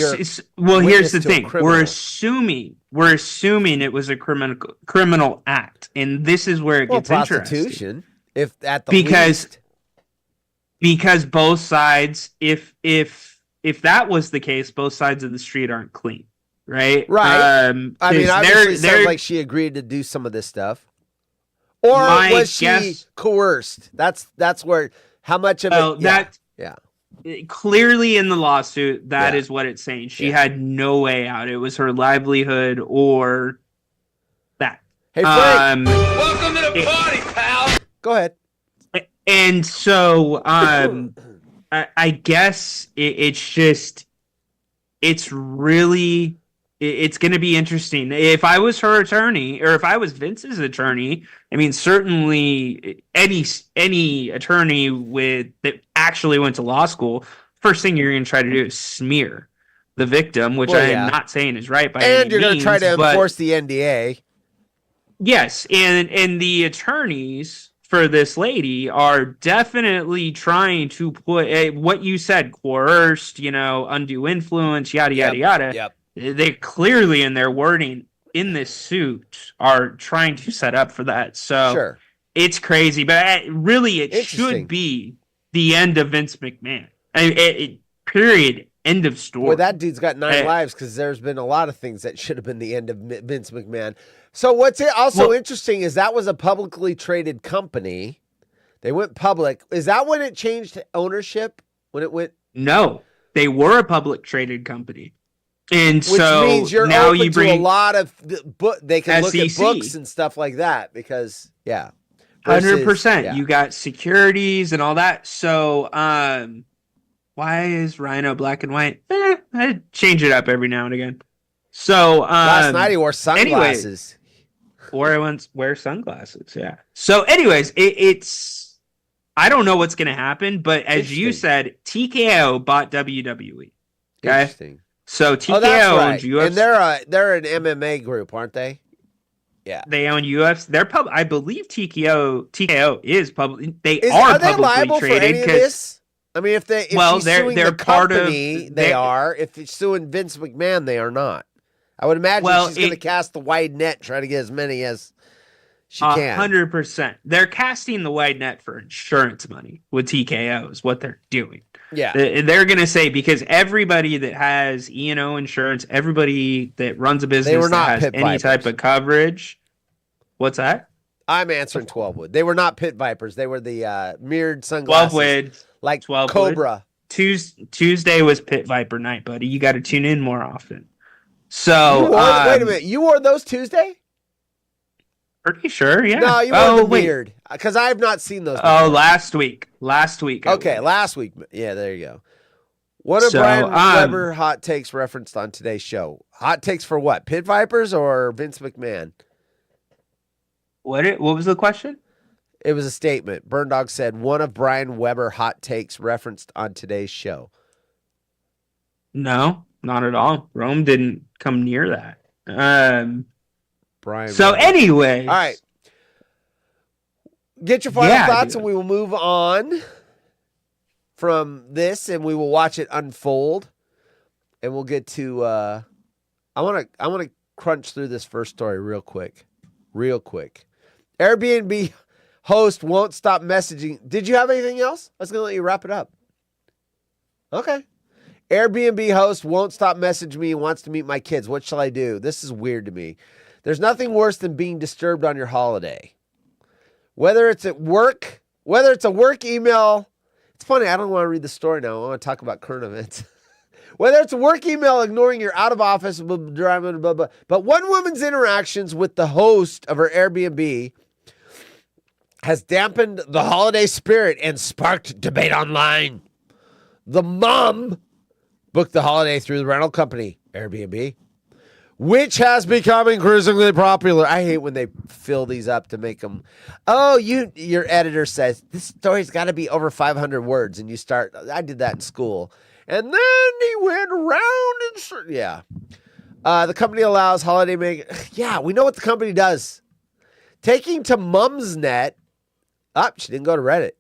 S11: the thing. We're assuming it was a criminal act, and this is where it gets
S1: prostitution,
S11: interesting. Because both sides, if if that was the case, both sides of the street aren't clean, right?
S1: Right. I mean, obviously, it sounds
S11: they're
S1: like she agreed to do some of this stuff, or was she coerced? That's where how much of it? Yeah.
S11: Clearly in the lawsuit, that is what it's saying. She had no way out. It was her livelihood or that.
S1: Hey, Frank.
S13: Welcome to the party, pal.
S1: Go ahead.
S11: And so, I guess it's going to be interesting. If I was her attorney, or if I was Vince's attorney, I mean, certainly any attorney that actually went to law school, first thing you're going to try to do is smear the victim, which I am not saying is right by any means.
S1: And you're going to try to enforce the NDA.
S11: Yes, and the attorneys for this lady are definitely trying to put what you said, coerced, undue influence, yada, yada, yada.
S1: Yep.
S11: They clearly in their wording in this suit are trying to set up for that. So it's crazy, but really it should be the end of Vince McMahon. Period. End of story.
S1: Boy, that dude's got 9 lives because there's been a lot of things that should have been the end of Vince McMahon. So what's also interesting is that was a publicly traded company. They went public. Is that when it changed ownership? When it went?
S11: No, they were a public traded company. And
S1: which
S11: so
S1: means you're
S11: now
S1: open
S11: you bring
S1: to a lot of they can look at
S11: SEC.
S1: books and stuff like that because
S11: 100%. You got securities and all that. So why is Rhino black and white? I change it up every now and again. So
S1: last night he wore sunglasses.
S11: Or I once wear sunglasses. Yeah. So anyways, it's I don't know what's going to happen, but as you said, TKO bought WWE. Okay.
S1: Interesting.
S11: So TKO owns UFC.
S1: And they're an MMA group, aren't they? Yeah.
S11: They own UFC. They're I believe TKO is public. They
S1: are
S11: publicly
S1: liable
S11: traded
S1: for any of this? I mean, if she's suing
S11: they're
S1: the
S11: part
S1: company,
S11: of.
S1: They are. If it's suing Vince McMahon, they are not. I would imagine she's going to cast the wide net, try to get as many as she can.
S11: 100%. They're casting the wide net for insurance money with TKO is what they're doing.
S1: Yeah.
S11: They're going to say, because everybody that has E&O insurance, everybody that runs a business that has any type of coverage. What's that?
S1: I'm answering 12 Wood. They were not Pit Vipers. They were the mirrored sunglasses.
S11: 12 Wood.
S1: Like
S11: 12
S1: Cobra.
S11: Wood. Tuesday was Pit Viper night, buddy. You got to tune in more often. So
S1: wait a minute. You wore those Tuesday?
S11: Pretty sure, yeah.
S1: No, you wore them weird. Because I have not seen those before.
S11: Oh, last week. Last week.
S1: Okay, last week. Yeah, there you go. What are Brian Weber hot takes referenced on today's show? Hot takes for what? Pit Vipers or Vince McMahon?
S11: What was the question?
S1: It was a statement. Burn Dog said one of Brian Weber hot takes referenced on today's show.
S11: No, not at all. Rome didn't come near that.
S1: Brian.
S11: So, anyway,
S1: all right. Get your final thoughts, and we will move on from this, and we will watch it unfold, and we'll get to. I want to crunch through this first story real quick. Airbnb host won't stop messaging. Did you have anything else? I was going to let you wrap it up. Okay. Airbnb host won't stop messaging me and wants to meet my kids. What shall I do? This is weird to me. There's nothing worse than being disturbed on your holiday. Whether it's at work, whether it's a work email. It's funny, I don't want to read the story now. I want to talk about current events. Whether it's a work email, ignoring your out of office, blah, blah, blah, blah. But one woman's interactions with the host of her Airbnb has dampened the holiday spirit and sparked debate online. The mom booked the holiday through the rental company, Airbnb, which has become increasingly popular. I hate when they fill these up to make them, your editor says, this story's got to be over 500 words, and you start, I did that in school. And then he went around and, the company allows holiday yeah, we know what the company does. Taking to Mumsnet, she didn't go to Reddit.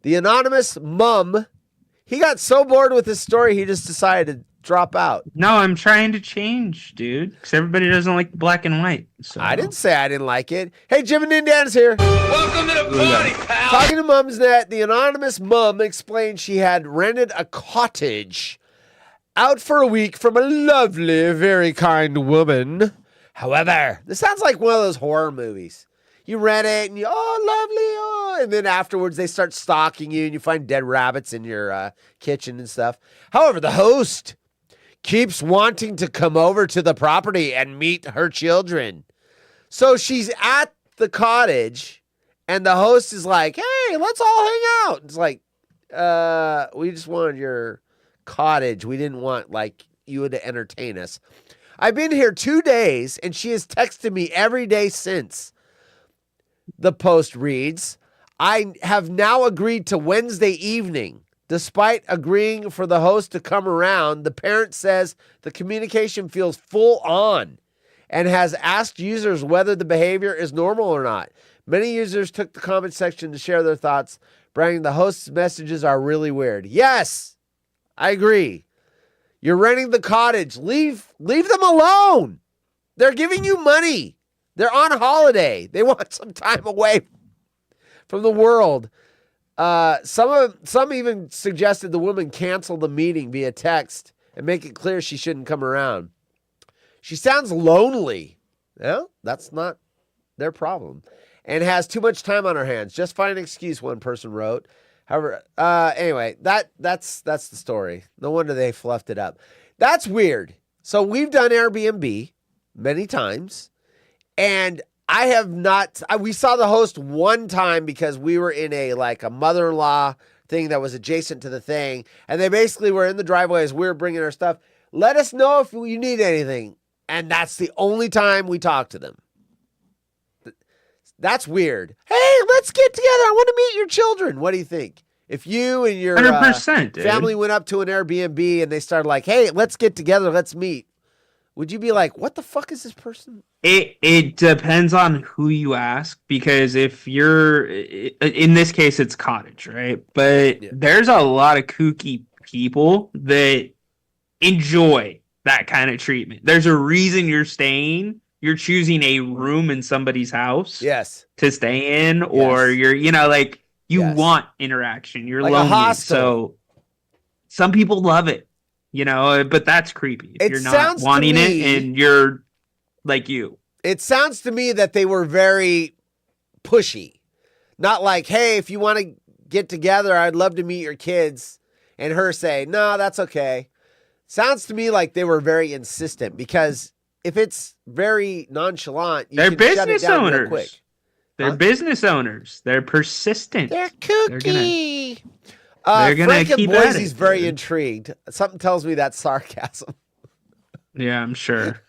S1: The anonymous mum, he got so bored with his story, he just decided to drop out.
S11: No, I'm trying to change, dude, because everybody doesn't like the black and white. So.
S1: I didn't say I didn't like it. Hey, Jim and Indiana's here.
S13: Welcome to the party, pal.
S1: Talking to Mumsnet, the anonymous mum explained she had rented a cottage out for a week from a lovely, very kind woman. However, this sounds like one of those horror movies. You rent it and you, oh, lovely, and then afterwards they start stalking you and you find dead rabbits in your kitchen and stuff. However, the host keeps wanting to come over to the property and meet her children. So she's at the cottage and the host is like, hey, let's all hang out. It's like, we just wanted your cottage. We didn't want like you to entertain us. I've been here 2 days and she has texted me every day since. The post reads, I have now agreed to Wednesday evening. Despite agreeing for the host to come around, the parent says the communication feels full on and has asked users whether the behavior is normal or not. Many users took the comment section to share their thoughts, bragging the host's messages are really weird. Yes, I agree. You're renting the cottage. Leave them alone. They're giving you money. They're on holiday. They want some time away from the world. Some even suggested the woman cancel the meeting via text and make it clear she shouldn't come around. She sounds lonely. Well, that's not their problem. And has too much time on her hands. Just find an excuse, one person wrote. However, anyway, that's the story. No wonder they fluffed it up. That's weird. So we've done Airbnb many times, and I have not. We saw the host one time because we were in a mother-in-law thing that was adjacent to the thing, and they basically were in the driveway as we were bringing our stuff. Let us know if you need anything, and that's the only time we talk to them. That's weird. Hey, let's get together. I want to meet your children. What do you think? If you and your
S11: 100%,
S1: family went up to an Airbnb and they started like, hey, let's get together, let's meet, would you be like, what the fuck is this person?
S11: It depends on who you ask, because if you're, in this case, it's cottage, right? But there's a lot of kooky people that enjoy that kind of treatment. There's a reason you're staying. You're choosing a room in somebody's house,
S1: yes,
S11: to stay in, or you're, you want interaction. You're
S1: like
S11: lonely,
S1: a hostel.
S11: so some people love it, but that's creepy. If you're not wanting it and you're like you.
S1: It sounds to me that they were very pushy. Not like, hey, if you want to get together, I'd love to meet your kids. And her say, no, that's okay. Sounds to me like they were very insistent, because if it's very nonchalant,
S11: they're
S1: can shut it
S11: business
S1: down real
S11: owners.
S1: Quick.
S11: They're business owners. They're persistent.
S1: They're kooky.
S11: They're gonna
S1: Frank
S11: keep
S1: and
S11: at
S1: Boise's
S11: it,
S1: very
S11: dude.
S1: intrigued. Something tells me that's sarcasm.
S11: Yeah, I'm sure.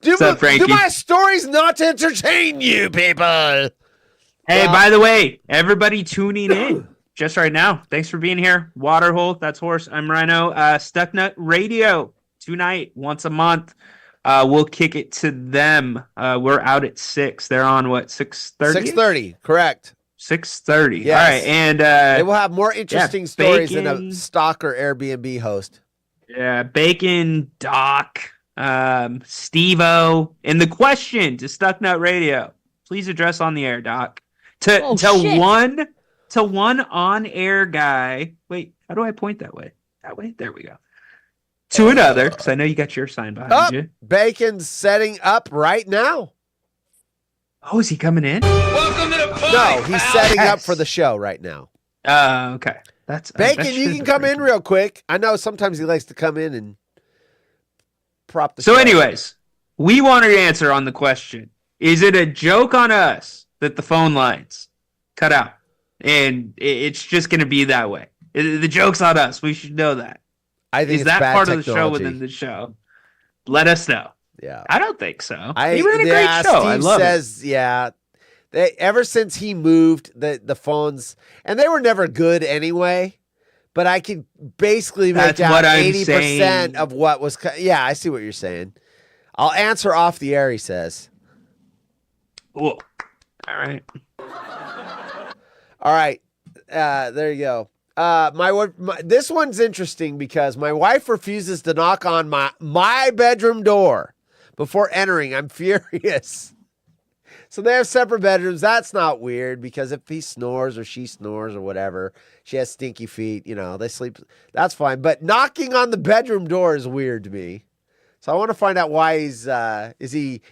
S1: Do
S11: Frankie?
S1: my stories not entertain you, people?
S11: Hey, by the way, everybody tuning in just right now, thanks for being here. Waterhole, that's Horse. I'm Rhino. Stucknut Radio tonight, once a month. We'll kick it to them. We're out at 6. They're on what, 6:30?
S1: 6:30, correct.
S11: 6:30.
S1: Yes.
S11: All right, and
S1: they will have more interesting stories than a
S11: Bacon.
S1: stalker Airbnb host.
S11: Yeah, Bacon, Doc, Steve-O, and the question to Stucknut Radio. Please address on the air, Doc. To one on-air guy. Wait, how do I point that way? That way? There we go. To another, because I know you got your sign behind you.
S1: Bacon's setting up right now.
S11: Oh, is he coming in?
S7: Welcome to the party.
S1: No, he's setting up for the show right now.
S11: Okay. That's
S1: Bacon,
S11: that
S1: you
S11: should
S1: can
S11: be
S1: come
S11: pretty
S1: in real quick. I know sometimes he likes to come in and prop the
S11: So
S1: show.
S11: anyways, we want your answer on the question. Is it a joke on us that the phone lines cut out? And it's just going to be that way. The joke's on us. We should know that.
S1: I think
S11: Is
S1: it's
S11: that
S1: bad
S11: part of the show
S1: technology.
S11: within the show? Let us know.
S1: Yeah.
S11: I don't think so. He ran a great show.
S1: Steve
S11: I love
S1: says, yeah. Ever since he moved, the phones, and they were never good anyway, but I could basically make
S11: That's
S1: out
S11: what I'm
S1: 80%
S11: saying.
S1: of what was. Yeah, I see what you're saying. I'll answer off the air, he says.
S11: Cool. All right.
S1: All right. There you go. This one's interesting because my wife refuses to knock on my bedroom door before entering. I'm furious. So they have separate bedrooms. That's not weird because if he snores or she snores or whatever, she has stinky feet, they sleep. That's fine. But knocking on the bedroom door is weird to me. So I want to find out why is he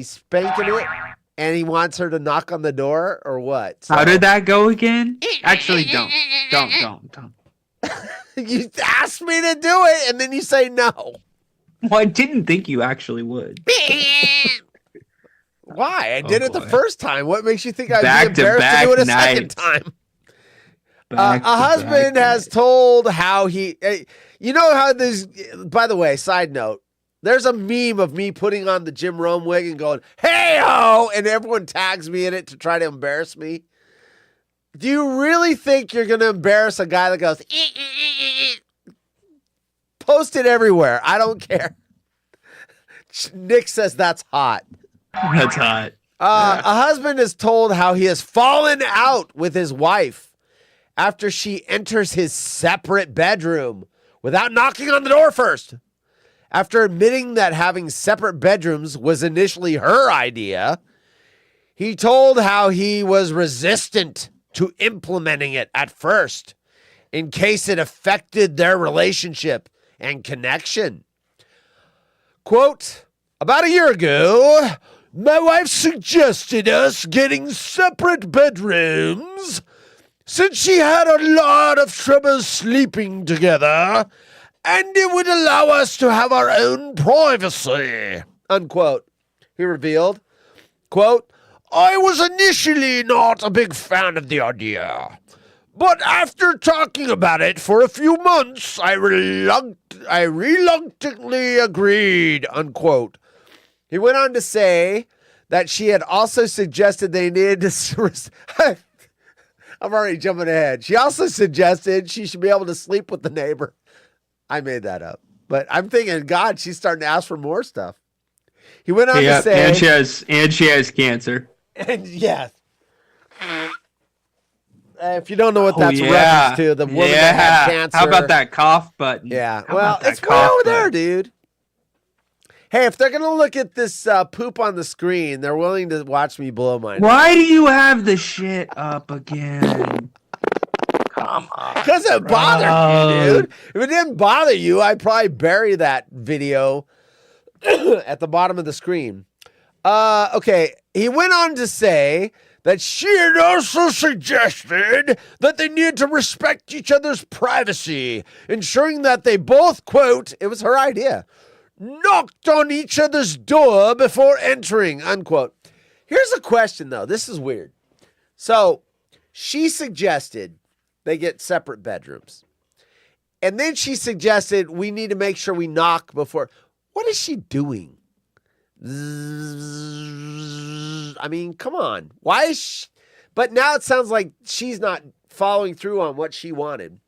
S1: spanking it and he wants her to knock on the door or what? So,
S11: how did that go again? Actually, don't.
S1: You asked me to do it and then you say no.
S11: Well, I didn't think you actually would.
S1: Why? I did it the first time. What makes you think I'd be embarrassed to do it a second time? A husband has told how he... how this... By the way, side note, there's a meme of me putting on the Jim Rome wig and going, hey-oh, and everyone tags me in it to try to embarrass me. Do you really think you're going to embarrass a guy that goes... Post it everywhere. I don't care. Nick says that's hot.
S11: That's hot.
S1: A husband is told how he has fallen out with his wife after she enters his separate bedroom without knocking on the door first. After admitting that having separate bedrooms was initially her idea, he told how he was resistant to implementing it at first in case it affected their relationship and connection. Quote, about a year ago, my wife suggested us getting separate bedrooms since she had a lot of trouble sleeping together and it would allow us to have our own privacy, unquote. He revealed, quote, I was initially not a big fan of the idea. But after talking about it for a few months, I reluctantly agreed, unquote. He went on to say that she had also suggested they needed to... I'm already jumping ahead. She also suggested she should be able to sleep with the neighbor. I made that up. But I'm thinking, God, she's starting to ask for more stuff. He went on to say...
S11: And she has cancer.
S1: And yes. If you don't know what that's a reference to, the woman that had cancer.
S11: How about that cough button?
S1: Yeah. Well, it's way over there, dude. Hey, if they're going to look at this poop on the screen, they're willing to watch me blow mine.
S11: Why do you have the shit up again? Come on.
S1: Because it bothered me, dude. If it didn't bother you, I'd probably bury that video at the bottom of the screen. Okay. He went on to say that she had also suggested that they need to respect each other's privacy, ensuring that they both, quote, it was her idea, knocked on each other's door before entering, unquote. Here's a question, though. This is weird. So she suggested they get separate bedrooms. And then she suggested we need to make sure we knock before. What is she doing? I mean, come on. Why is she? But now it sounds like she's not following through on what she wanted.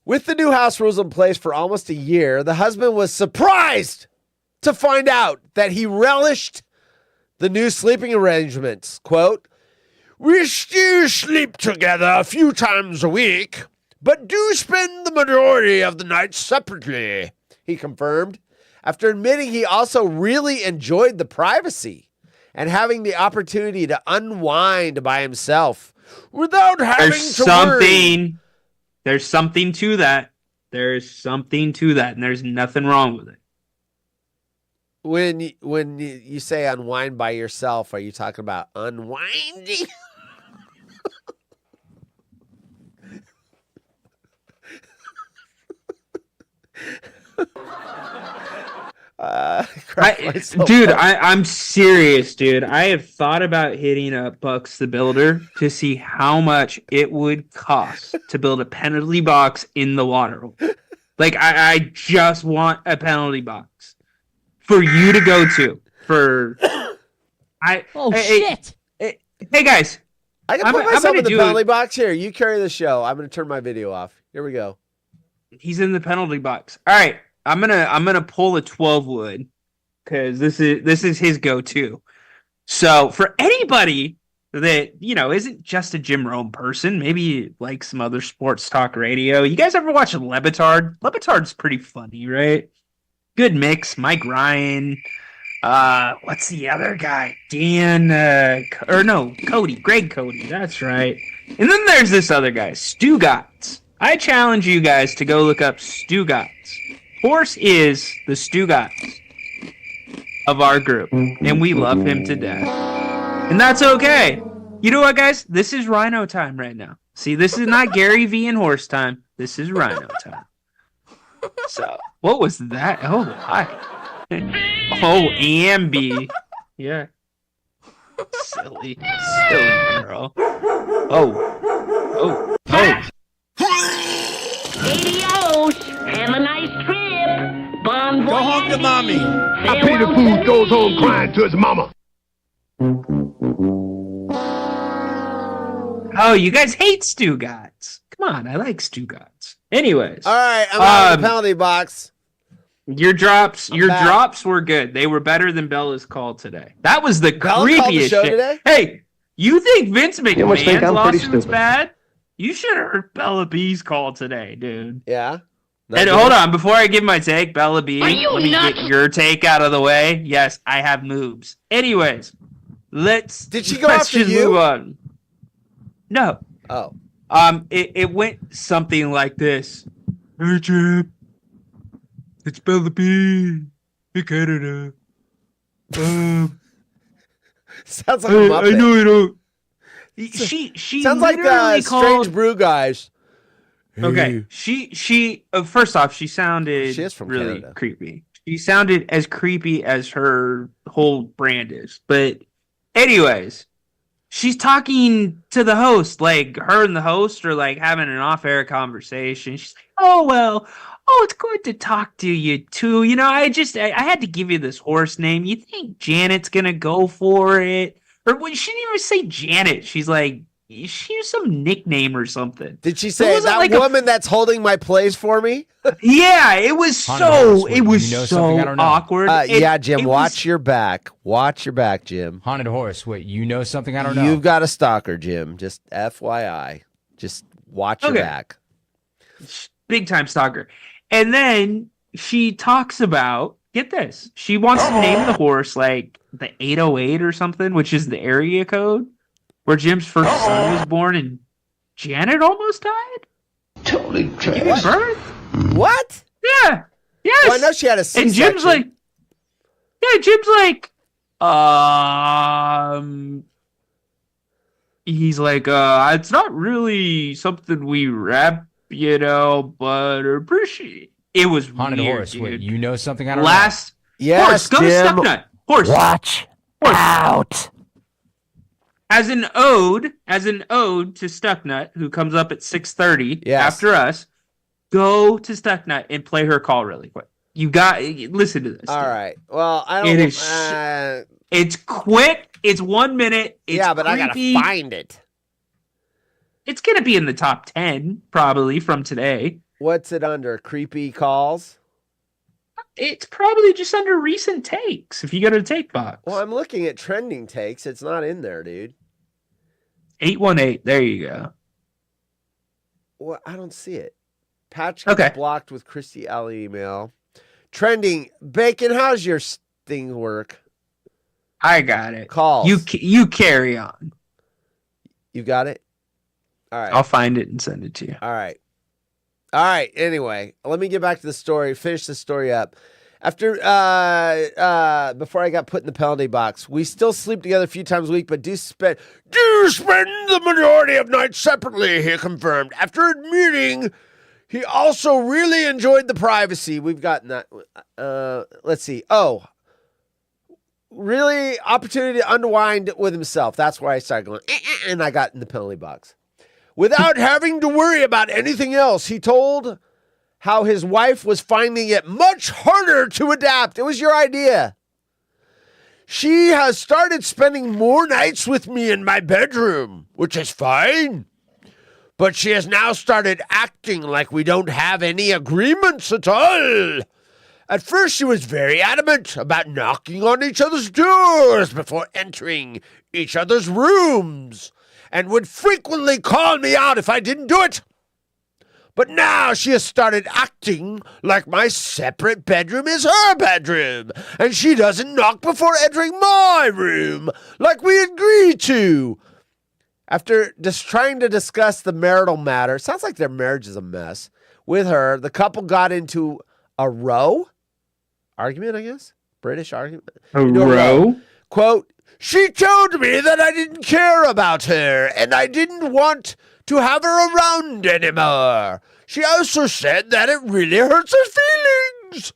S1: With the new house rules in place for almost a year, the husband was surprised to find out that he relished the new sleeping arrangements. Quote, we still sleep together a few times a week, but do spend the majority of the night separately, he confirmed, after admitting he also really enjoyed the privacy and having the opportunity to unwind by himself without having to worry.
S11: There's something to that. There's something to that, and there's nothing wrong with it.
S1: When you say unwind by yourself, are you talking about unwinding?
S11: I'm serious, dude. I have thought about hitting up Bucks the Builder to see how much it would cost to build a penalty box in the water. Like, I just want a penalty box for you to go to.
S1: Shit!
S11: Hey guys,
S1: I can put myself in the penalty box. Here, you carry the show. I'm going to turn my video off. Here we go.
S11: He's in the penalty box. All right. I'm gonna pull a 12 wood because this is his go-to. So for anybody that isn't just a Jim Rome person, maybe like some other sports talk radio. You guys ever watch LeBatard? LeBatard's pretty funny, right? Good mix. Mike Ryan, What's the other guy? Cody. Greg Cody. That's right. And then there's this other guy, Stugotz. I challenge you guys to go look up Stugotz. Horse is the Stugotz of our group, and we love him to death. And that's okay. You know what, guys? This is Rhino time right now. See, this is not Gary V and Horse time. This is Rhino time. So, what was that? Oh, hi. Oh, Ambi. Yeah. Silly girl. Oh.
S10: Adios. Have a nice trip. Bon voyage.
S5: Go home to mommy.
S10: Peter Food goes home crying
S5: to his mama.
S11: Oh, you guys hate Stugotz. Come on, I like Stugotz. Anyways.
S1: All right, I'm out of the penalty box.
S11: Your drops were good. They were better than Bella's call today. That was the
S1: Bella
S11: creepiest
S1: called the show
S11: shit.
S1: Today?
S11: Hey, you think Vince
S3: You must think
S11: McMahon's
S3: I'm pretty
S11: lawsuit's
S3: stupid.
S11: bad? You should have heard Bella B's call today, dude.
S1: Yeah.
S11: And hold on, before I give my take, Bella B,
S10: Are you
S11: let me
S10: nuts?
S11: get your take out of the way. Yes, I have moves. Anyways,
S1: Did she go after
S11: just
S1: you?
S11: move on. No.
S1: Oh.
S11: It went something like this. Hey, Jim. It's Bella B in Canada.
S1: Sounds like a Muppet.
S11: I know you don't. She
S1: Sounds like
S11: literally
S1: Strange Brew guys.
S11: Okay, she first off, she sounded
S1: She is from
S11: really
S1: Canada.
S11: creepy. She sounded as creepy as her whole brand is. But anyways, she's talking to the host, like her and the host are like having an off-air conversation. She's like, it's good to talk to you too. You know, I had to give you this horse name. You think Janet's gonna go for it? Or she didn't even say Janet. She's like, she used some nickname or something.
S1: Did she say that
S11: like
S1: woman that's holding my place for me?
S11: Yeah, it was
S13: Haunted Horse, you know something I don't know.
S11: awkward.
S1: Yeah, Jim, watch your back. Watch your back, Jim.
S13: Haunted Horse. Wait, you know something I don't know?
S1: You've got a stalker, Jim. Just FYI. Just watch your back.
S11: Big time stalker. And then she talks about, get this, she wants to name the horse like the 808 or something, which is the area code where Jim's first son was born and Janet almost died?
S5: Totally
S11: Giving birth?
S1: What?
S11: Yeah. Yes.
S1: Well, I know she had a C-section.
S11: And Jim's like, he's like, it's not really something we rap, you know, but appreciate. It was
S13: Haunted
S11: weird,
S13: Horse.
S11: dude.
S13: Wait, you know something I don't
S11: Horse,
S1: Yes,
S11: go to
S1: Jim.
S11: Stucknut. Horse.
S3: Watch out.
S11: As an ode to Stucknut, who comes up at 6:30
S1: Yes.
S11: after us, go to Stucknut and play her call really quick. You got listen to this.
S1: All
S11: dude.
S1: right. Well, I don't.
S11: It is It's quick. It's 1 minute. It's
S1: yeah, but I
S11: creepy.
S1: gotta find it.
S11: It's gonna be in the top 10 probably from today.
S1: What's it under? Creepy calls.
S11: It's probably just under recent takes. If you go to the take box,
S1: Well, I'm looking at trending takes. It's not in there, dude.
S11: 818. There you go.
S1: Well, I don't see it. Patch
S11: Okay.
S1: gets blocked with Christy Alley email. Trending. Bacon, how's your thing work?
S11: I got it.
S1: Calls.
S11: You carry on.
S1: You got it? All right.
S11: I'll find it and send it to you.
S1: All right. Anyway, let me get back to the story. Finish the story up. After, before I got put in the penalty box, we still sleep together a few times a week, but do spend the majority of nights separately, he confirmed. After admitting he also really enjoyed the privacy. We've gotten that. Let's see. Oh, really opportunity to unwind with himself. That's where I started going, and I got in the penalty box. Without having to worry about anything else, he told how his wife was finding it much harder to adapt. It was your idea. She has started spending more nights with me in my bedroom, which is fine. But she has now started acting like we don't have any agreements at all. At first, she was very adamant about knocking on each other's doors before entering each other's rooms, and would frequently call me out if I didn't do it. But now she has started acting like my separate bedroom is her bedroom, and she doesn't knock before entering my room, like we agreed to. After just trying to discuss the marital matter, sounds like their marriage is a mess, with her, the couple got into a row argument, I guess? British argument?
S11: A row?
S1: Quote, she told me that I didn't care about her, and I didn't want to have her around anymore. She also said that it really hurts her feelings.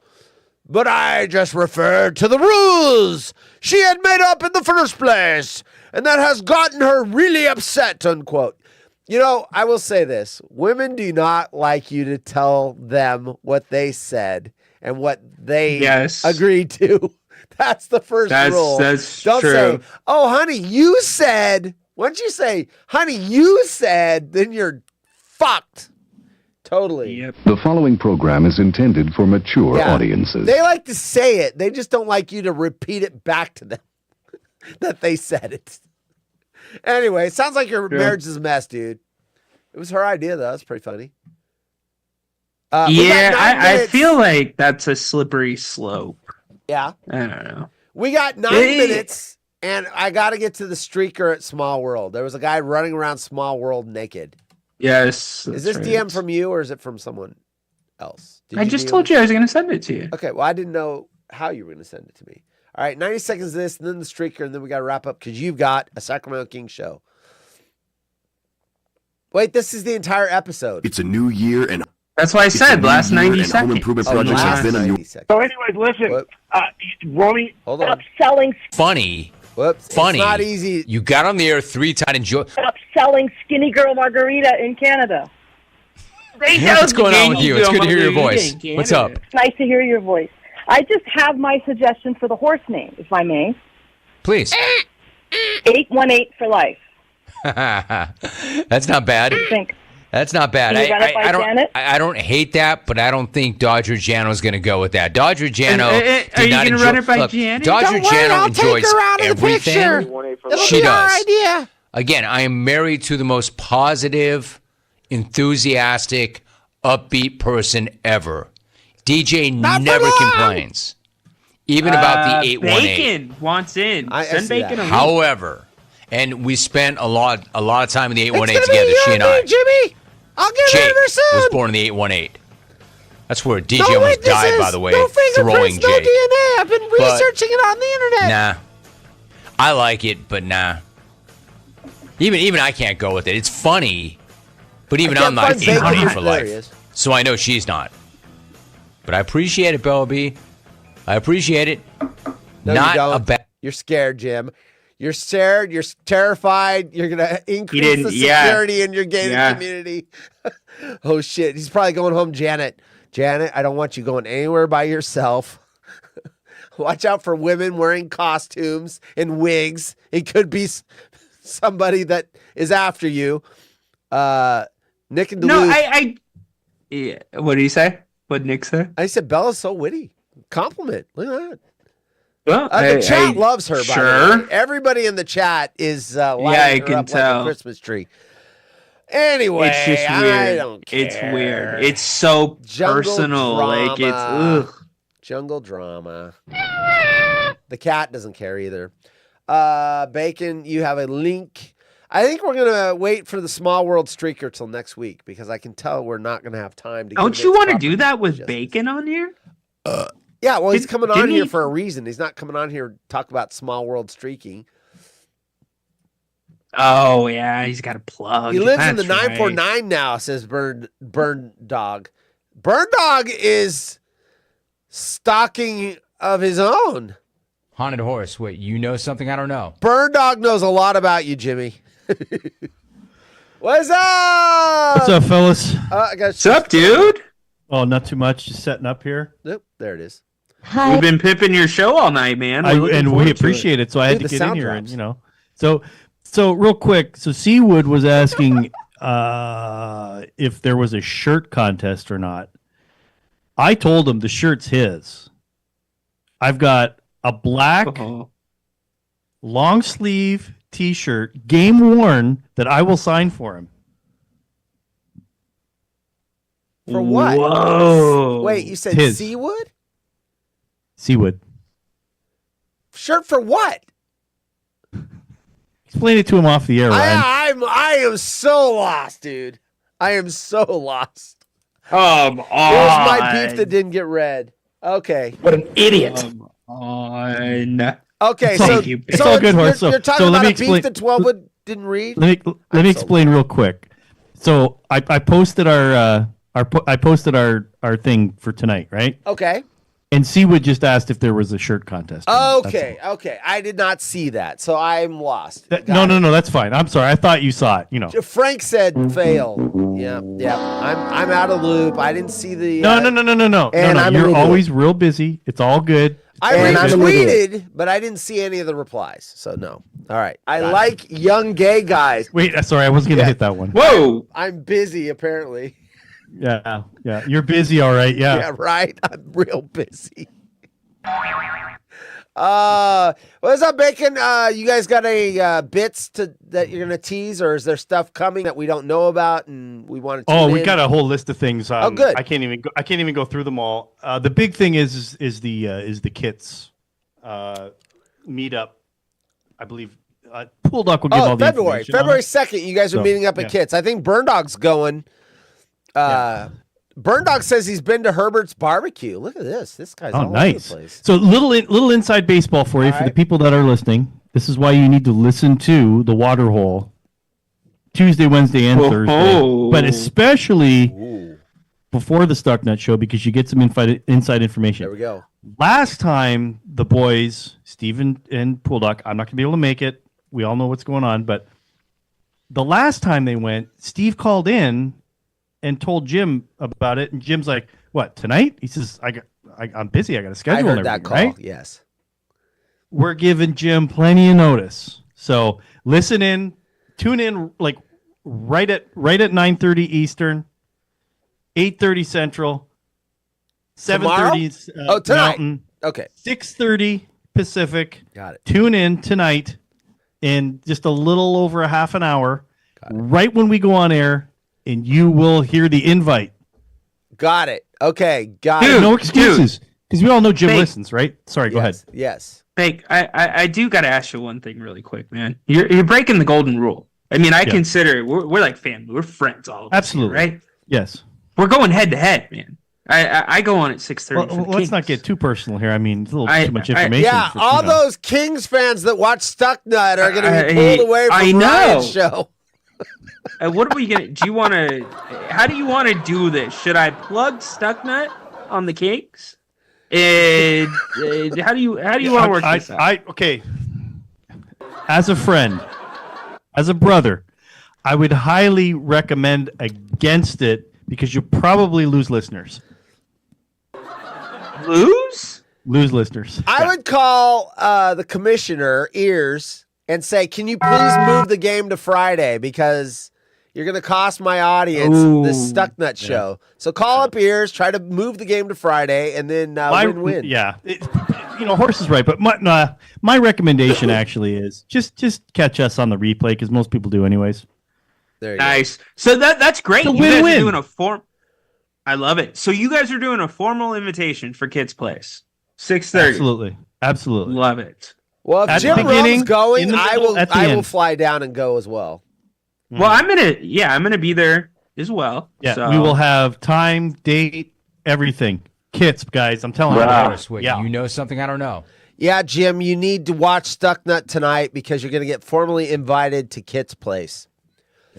S1: But I just referred to the rules she had made up in the first place, and that has gotten her really upset, unquote. You know, I will say this. Women do not like you to tell them what they said and what they agreed to. That's the first rule.
S11: That's
S1: Don't
S11: true.
S1: say, oh, honey, you said. Once you say, honey, you said, then you're fucked. Totally.
S11: Yep.
S14: The following program is intended for mature audiences.
S1: They like to say it. They just don't like you to repeat it back to them that they said it. Anyway, it sounds like your marriage is a mess, dude. It was her idea, though. It's pretty funny.
S11: I feel like that's a slippery slope.
S1: Yeah.
S11: I don't know.
S1: We got 9 minutes, and I got to get to the streaker at Small World. There was a guy running around Small World naked.
S11: Yes.
S1: Is this DM from you, or is it from someone else?
S11: I just told you I was going to send it to you.
S1: Okay, well, I didn't know how you were going to send it to me. All right, 90 seconds of this, and then the streaker, and then we got to wrap up because you've got a Sacramento King show. Wait, this is the entire episode.
S5: It's a new year, and
S11: that's why I said last 90 seconds.
S5: Home improvement projects have been on you.
S10: So anyways, listen, Romy,
S1: hold on.
S10: Selling.
S13: Funny.
S1: Whoops.
S13: Funny.
S1: It's not easy.
S13: You got on the air 3 times. Enjoy.
S10: Stop selling Skinny Girl Margarita in Canada.
S13: What's going on with you? It's good to hear your voice. What's up?
S10: It's nice to hear your voice. I just have my suggestion for the horse name, if I may.
S13: Please.
S10: 818 for life.
S13: That's not bad.
S10: What do you think?
S13: That's not bad.
S10: Can you run it by Janet?
S13: I don't hate that, but I don't think Dodger Jano's going to go with that. Dodger Jano
S11: Are you going to run it by Janet?
S13: Dodger Jano enjoys everything.
S1: It'll
S13: She
S1: be our
S13: does.
S1: idea.
S13: Again, I am married to the most positive, enthusiastic, upbeat person ever. DJ never complains, even about the 818.
S11: Bacon wants in. Send Bacon a link.
S13: However, and we spent a lot of time in the 818
S1: It's gonna
S13: together,
S1: be
S13: she
S1: you
S13: and I.
S1: me, Jimmy. I'll get
S13: Jake
S1: over soon.
S13: was born in the 818. That's where DJ
S1: No
S13: almost died,
S1: witnesses,
S13: by the way,
S1: no
S13: throwing
S1: fingerprints, no
S13: Jake.
S1: DNA. I've been
S13: But-
S1: researching it on the internet.
S13: Nah. I like it, but nah. Even I can't go with it. It's funny, but even
S1: I can't
S13: I'm not
S1: find
S13: in
S1: Bacon
S13: it for life.
S1: hilarious.
S13: So I know she's not. But I appreciate it, Bella B. I appreciate it.
S1: No,
S13: not
S1: you don't.
S13: a bad.
S1: You're scared, Jim. You're scared. You're terrified. You're gonna increase the security in your gated community. Oh shit! He's probably going home, Janet. Janet, I don't want you going anywhere by yourself. Watch out for women wearing costumes and wigs. It could be somebody that is after you. Nick and Duluth.
S11: No, yeah. What did he say? What did Nick say?
S1: I said Bella's so witty. Compliment. Look at that.
S11: Well,
S1: The chat loves her. By
S11: sure.
S1: the way. Everybody in the chat is lighting
S11: I
S1: her
S11: can
S1: up
S11: tell.
S1: like a Christmas tree. Anyway,
S11: It's just weird.
S1: I don't care.
S11: It's weird. It's so
S1: Jungle
S11: personal. Like it's
S1: drama.
S11: ugh.
S1: Jungle drama. The cat doesn't care either. Bacon, you have a link. I think we're gonna wait for the Small World streaker till next week because I can tell we're not gonna have time to.
S11: Don't you want to do that with Bacon on here?
S1: Yeah, well, he's coming on
S11: didn't
S1: here
S11: he-
S1: for a reason. He's not coming on here to talk about Small World streaking.
S11: Oh yeah, he's got a plug.
S1: He lives in the
S11: That's right.
S1: 949 now, says Burn Dog. Burn Dog is stalking of his own.
S13: Haunted horse. Wait, you know something I don't know?
S1: Burn Dog knows a lot about you, Jimmy. What's up?
S15: What's up, fellas?
S11: What's up, dude?
S15: Oh, not too much. Just setting up here.
S1: Nope, there it is.
S11: We've been pimping your show all night, man.
S15: And we appreciate it. So I had to get in here, and So real quick, so Seawood was asking if there was a shirt contest or not. I told him the shirt's his. I've got a black long sleeve T-shirt, game worn, that I will sign for him.
S1: For what?
S11: Whoa.
S1: Wait, you said
S15: His.
S1: Seawood?
S15: Seawood.
S1: Shirt for what?
S15: Explain it to him off the air, Ryan.
S1: I am so lost, dude. I am so lost.
S11: Come on.
S1: Here's my beef that didn't get read. Okay.
S11: What an idiot. Come on.
S1: Okay,
S15: It's all good, Horse.
S1: You're talking
S15: so let
S1: about
S15: me
S1: a
S15: explain.
S1: beef that 12 didn't read?
S15: Let me explain real quick. So I posted I posted our thing for tonight, right?
S1: Okay.
S15: And Seawood just asked if there was a shirt contest. or not. That's
S1: Okay, okay. I did not see that, so I'm lost.
S15: No, that's fine. I'm sorry. I thought you saw it. You know.
S1: Frank said fail. Yeah. I'm out of loop. I didn't see the.
S15: No.
S1: And I'm an
S15: You're
S1: idiot.
S15: always real busy. It's all good.
S1: I
S15: And I'm an
S1: retweeted, but I didn't see any of the replies. So no. All right. I like young gay guys.
S15: Wait, sorry, I wasn't gonna hit that one.
S11: Whoa.
S1: I'm busy apparently.
S15: Yeah. You're busy, all right. Yeah.
S1: Yeah, right. I'm real busy. What's up, Bacon? You guys got any bits that you're gonna tease, or is there stuff coming that we don't know about and we want to?
S15: Oh, we got a whole list of things.
S1: Good.
S15: I can't even go through them all. The big thing is the kits meetup. I believe Pool Duck will give all the
S1: February
S15: information on
S1: February
S15: it.
S1: 2nd. You guys are
S15: So,
S1: meeting up at
S15: yeah.
S1: Kits. I think Burn Dog's going. Burn Dog says he's been to Herbert's barbecue. Look at this. This guy's
S15: Oh,
S1: all
S15: nice.
S1: over the place.
S15: So little inside baseball for you,
S1: All
S15: for the
S1: right.
S15: people that are listening. This is why you need to listen to the Water Hole Tuesday, Wednesday, and Thursday, but especially before the Stucknut show because you get some inside information.
S1: There we go.
S15: Last time the boys, Steven and Pool Duck, I'm not going to be able to make it. We all know what's going on, but the last time they went, Steve called in and told Jim about it, and Jim's like, "What, tonight?" He says, I'm busy. I got a schedule."
S1: I
S15: and
S1: heard that
S15: everything,
S1: call.
S15: right?
S1: Yes.
S15: We're giving Jim plenty of notice. So listen in, tune in like right at 9:30 Eastern, 8:30 Central, 7:30
S1: tonight.
S15: Mountain,
S1: Okay.
S15: 6:30 Pacific.
S1: Got it.
S15: Tune in tonight in just a little over a half an hour, right when we go on air, and you will hear the invite.
S1: Got it. Okay. Got
S15: Dude,
S1: it.
S15: no excuses. Because we all know Jim
S11: Hey.
S15: listens, right? Sorry, go ahead.
S1: Yes.
S11: Fake, I do got to ask you one thing really quick, man. You're breaking the golden rule. I mean, I
S15: Yeah.
S11: consider we're like family. We're friends, all of us,
S15: Absolutely.
S11: right?
S15: Yes.
S11: We're going head to head, man. I go on at 6:30.
S15: Well, let's not get too personal here. I mean, it's a little too much information.
S1: Yeah,
S15: for,
S1: all
S15: you know.
S1: those Kings fans that watch Stucknut are going to be
S11: I-
S1: pulled away
S11: I
S1: from
S11: know.
S1: Ryan's show.
S11: What are we gonna? Do you want to? How do you want to do this? Should I plug Stucknut on the Kings? How do you want to work this out?
S15: Okay. As a friend, as a brother, I would highly recommend against it because you'll probably lose listeners.
S11: Lose
S15: listeners.
S1: I would call the commissioner, Ears, and say, can you please move the game to Friday because you're going to cost my audience this Stucknut show. So call up Ears, try to move the game to Friday, and then win-win.
S15: Yeah. Horse is right, but my recommendation actually is just catch us on the replay because most people do anyways.
S1: There you
S11: Nice. So that's great.
S15: It's a
S11: You guys
S15: win-win.
S11: are doing a form. I love it. So you guys are doing a formal invitation for Kids Place, 6:30.
S15: Absolutely.
S11: Love it.
S1: Well, if
S15: At the
S1: Jim
S15: beginning,
S1: Rome's going,
S15: in the
S1: I
S15: middle,
S1: will
S15: at the
S1: I will
S15: end.
S1: fly down and go as well.
S11: Well, I'm gonna be there as well.
S15: Yeah,
S11: so.
S15: we will have time, date, everything. Kits, guys. I'm telling you.
S13: Yeah. You know something I don't know.
S1: Yeah, Jim, you need to watch Stucknut tonight because you're going to get formally invited to Kit's place.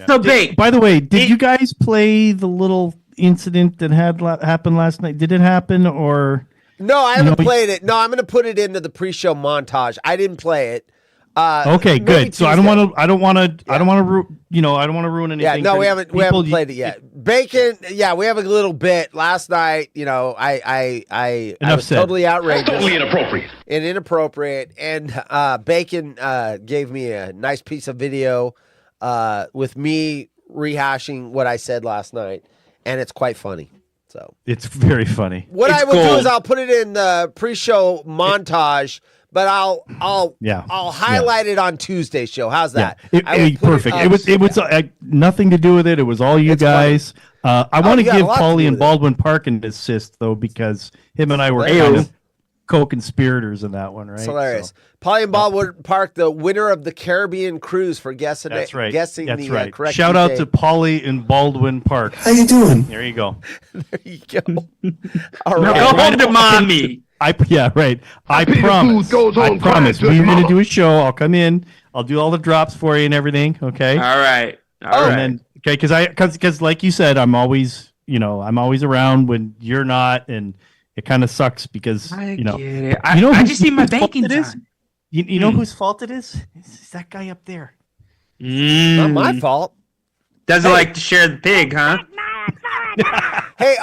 S11: So big.
S15: By the way, did you guys play the little incident that happened last night? Did it happen or?
S1: No, I haven't
S15: No,
S1: played it. No, I'm going to put it into the pre-show montage. I didn't play it.
S15: Okay,
S1: maybe
S15: good. So I don't
S1: Tuesday.
S15: want to. I don't want to ruin anything.
S1: Yeah, no,
S15: for
S1: we
S15: the
S1: haven't
S15: people.
S1: played it yet. Bacon, yeah, we have a little bit. Last night, I
S15: Enough
S1: was
S15: said.
S1: totally outrageous.
S5: Totally inappropriate.
S1: And inappropriate. And Bacon gave me a nice piece of video with me rehashing what I said last night, and it's quite funny. So
S15: It's very funny.
S1: what
S11: It's
S1: I will do
S11: gold.
S1: is I'll put it in the pre-show montage, but I'll
S15: Yeah.
S1: highlight it on Tuesday's show. How's that?
S15: Yeah.
S1: I will put
S15: Perfect. It was nothing to do with it. It was all you guys. I want to
S1: yeah, a
S15: give
S1: lot to
S15: Paulie
S1: do
S15: and
S1: with it.
S15: Baldwin Park an assist though, because him and I were
S1: Hilarious.
S15: kind of co-conspirators in that one, right?
S1: It's hilarious. Paulie and Baldwin Park, the winner of the Caribbean cruise for guessing
S15: That's right.
S1: guessing
S15: That's
S1: the
S15: right.
S1: correct
S15: Shout out
S1: DJ.
S15: to Paulie and Baldwin Park.
S1: How you doing?
S15: There you go.
S1: There you go. All
S11: Now
S1: right.
S11: go home to mommy.
S15: I
S9: Peter
S15: promise.
S9: Food goes home
S15: I promise.
S9: crying to
S15: We're
S9: his
S15: gonna
S9: mama.
S15: do a show. I'll come in. I'll do all the drops for you and everything. Okay.
S11: All right. All right.
S15: And then because like you said, I'm always around when you're not, and it kind of sucks because
S11: I
S15: you know.
S11: get it.
S15: You know
S11: I
S15: whose
S11: just need my
S15: fault
S11: baking
S15: it is?
S11: time.
S15: You know whose fault it is? It's that guy up there.
S1: Not my fault.
S11: Doesn't like to share the pig, huh?
S1: Hey,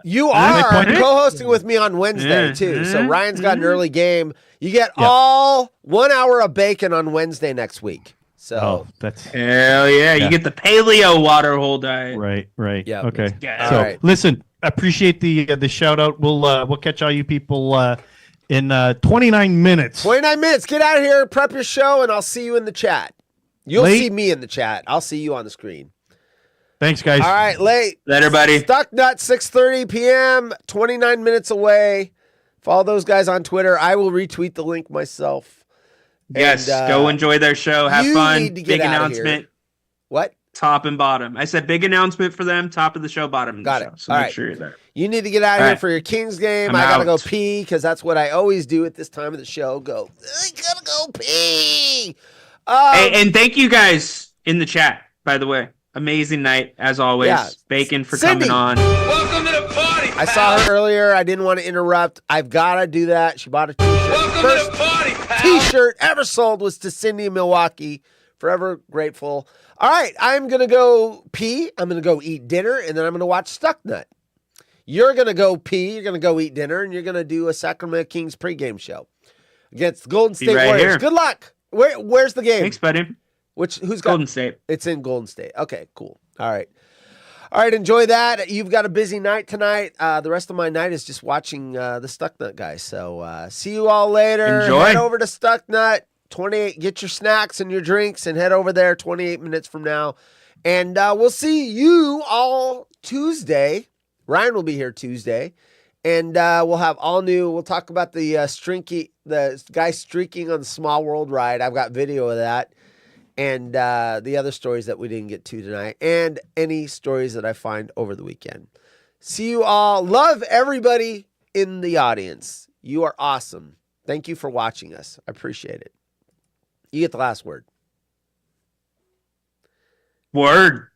S1: you
S15: my
S1: are
S15: point?
S1: co-hosting with me on Wednesday too. So Ryan's got an early game. You get
S15: Yeah.
S1: all 1 hour of bacon on Wednesday next week. So
S15: Oh, that's
S11: Hell yeah. You get the paleo water hole diet.
S15: right.
S1: Yeah.
S15: Okay.
S11: Yeah.
S15: So
S1: All right.
S15: listen, appreciate the shout out. We'll catch all you people in 29 minutes.
S1: 29 minutes. Get out of here, prep your show, and I'll see you in the chat. You'll
S15: Late.
S1: see me in the chat. I'll see you on the screen.
S15: Thanks, guys.
S1: All right, late.
S11: Later, buddy.
S1: Stuck Nut, 6:30 p.m., 29 minutes away. Follow those guys on Twitter. I will retweet the link myself.
S11: Yes.
S1: And,
S11: Go enjoy their show. Have
S1: you
S11: fun.
S1: need to get
S11: Big
S1: outta
S11: announcement.
S1: here. What?
S11: Top and bottom. I said big announcement for them. Top of the show, bottom of
S1: Got
S11: the
S1: it.
S11: show. So
S1: All
S11: make
S1: right.
S11: sure you're there.
S1: You need to get out of
S11: All
S1: here
S11: right.
S1: for your Kings game.
S11: I'm
S1: I gotta go
S11: out.
S1: pee because that's what I always do at this time of the show. I gotta go pee.
S11: Hey, and thank you guys in the chat, by the way. Amazing night, as always.
S1: Yeah.
S11: Bacon for
S1: Cindy.
S11: coming on.
S7: Welcome to the party.
S1: I saw her earlier. I didn't want to interrupt. I've got to do that. She bought a t-shirt.
S7: Welcome
S1: First
S7: to the party, pal.
S1: t-shirt ever sold was to Cindy in Milwaukee. Forever grateful. All right, I'm going to go pee. I'm going to go eat dinner, and then I'm going to watch Stuck Nut. You're going to go pee. You're going to go eat dinner, and you're going to do a Sacramento Kings pregame show against the Golden
S11: Be
S1: State
S11: right
S1: Warriors.
S11: here.
S1: Good luck. Where's the game?
S11: Thanks, buddy.
S1: Who's got
S11: Golden State.
S1: It's in Golden State. Okay, cool. All right, enjoy that. You've got a busy night tonight. The rest of my night is just watching the Stuck Nut guys. So see you all later.
S11: Enjoy.
S1: Head over to Stuck Nut. 28. Get your snacks and your drinks and head over there 28 minutes from now. And we'll see you all Tuesday. Ryan will be here Tuesday. And we'll have all new. We'll talk about the guy streaking on the Small World ride. I've got video of that. And the other stories that we didn't get to tonight, and any stories that I find over the weekend. See you all. Love everybody in the audience. You are awesome. Thank you for watching us. I appreciate it. You get the last word.
S11: Word.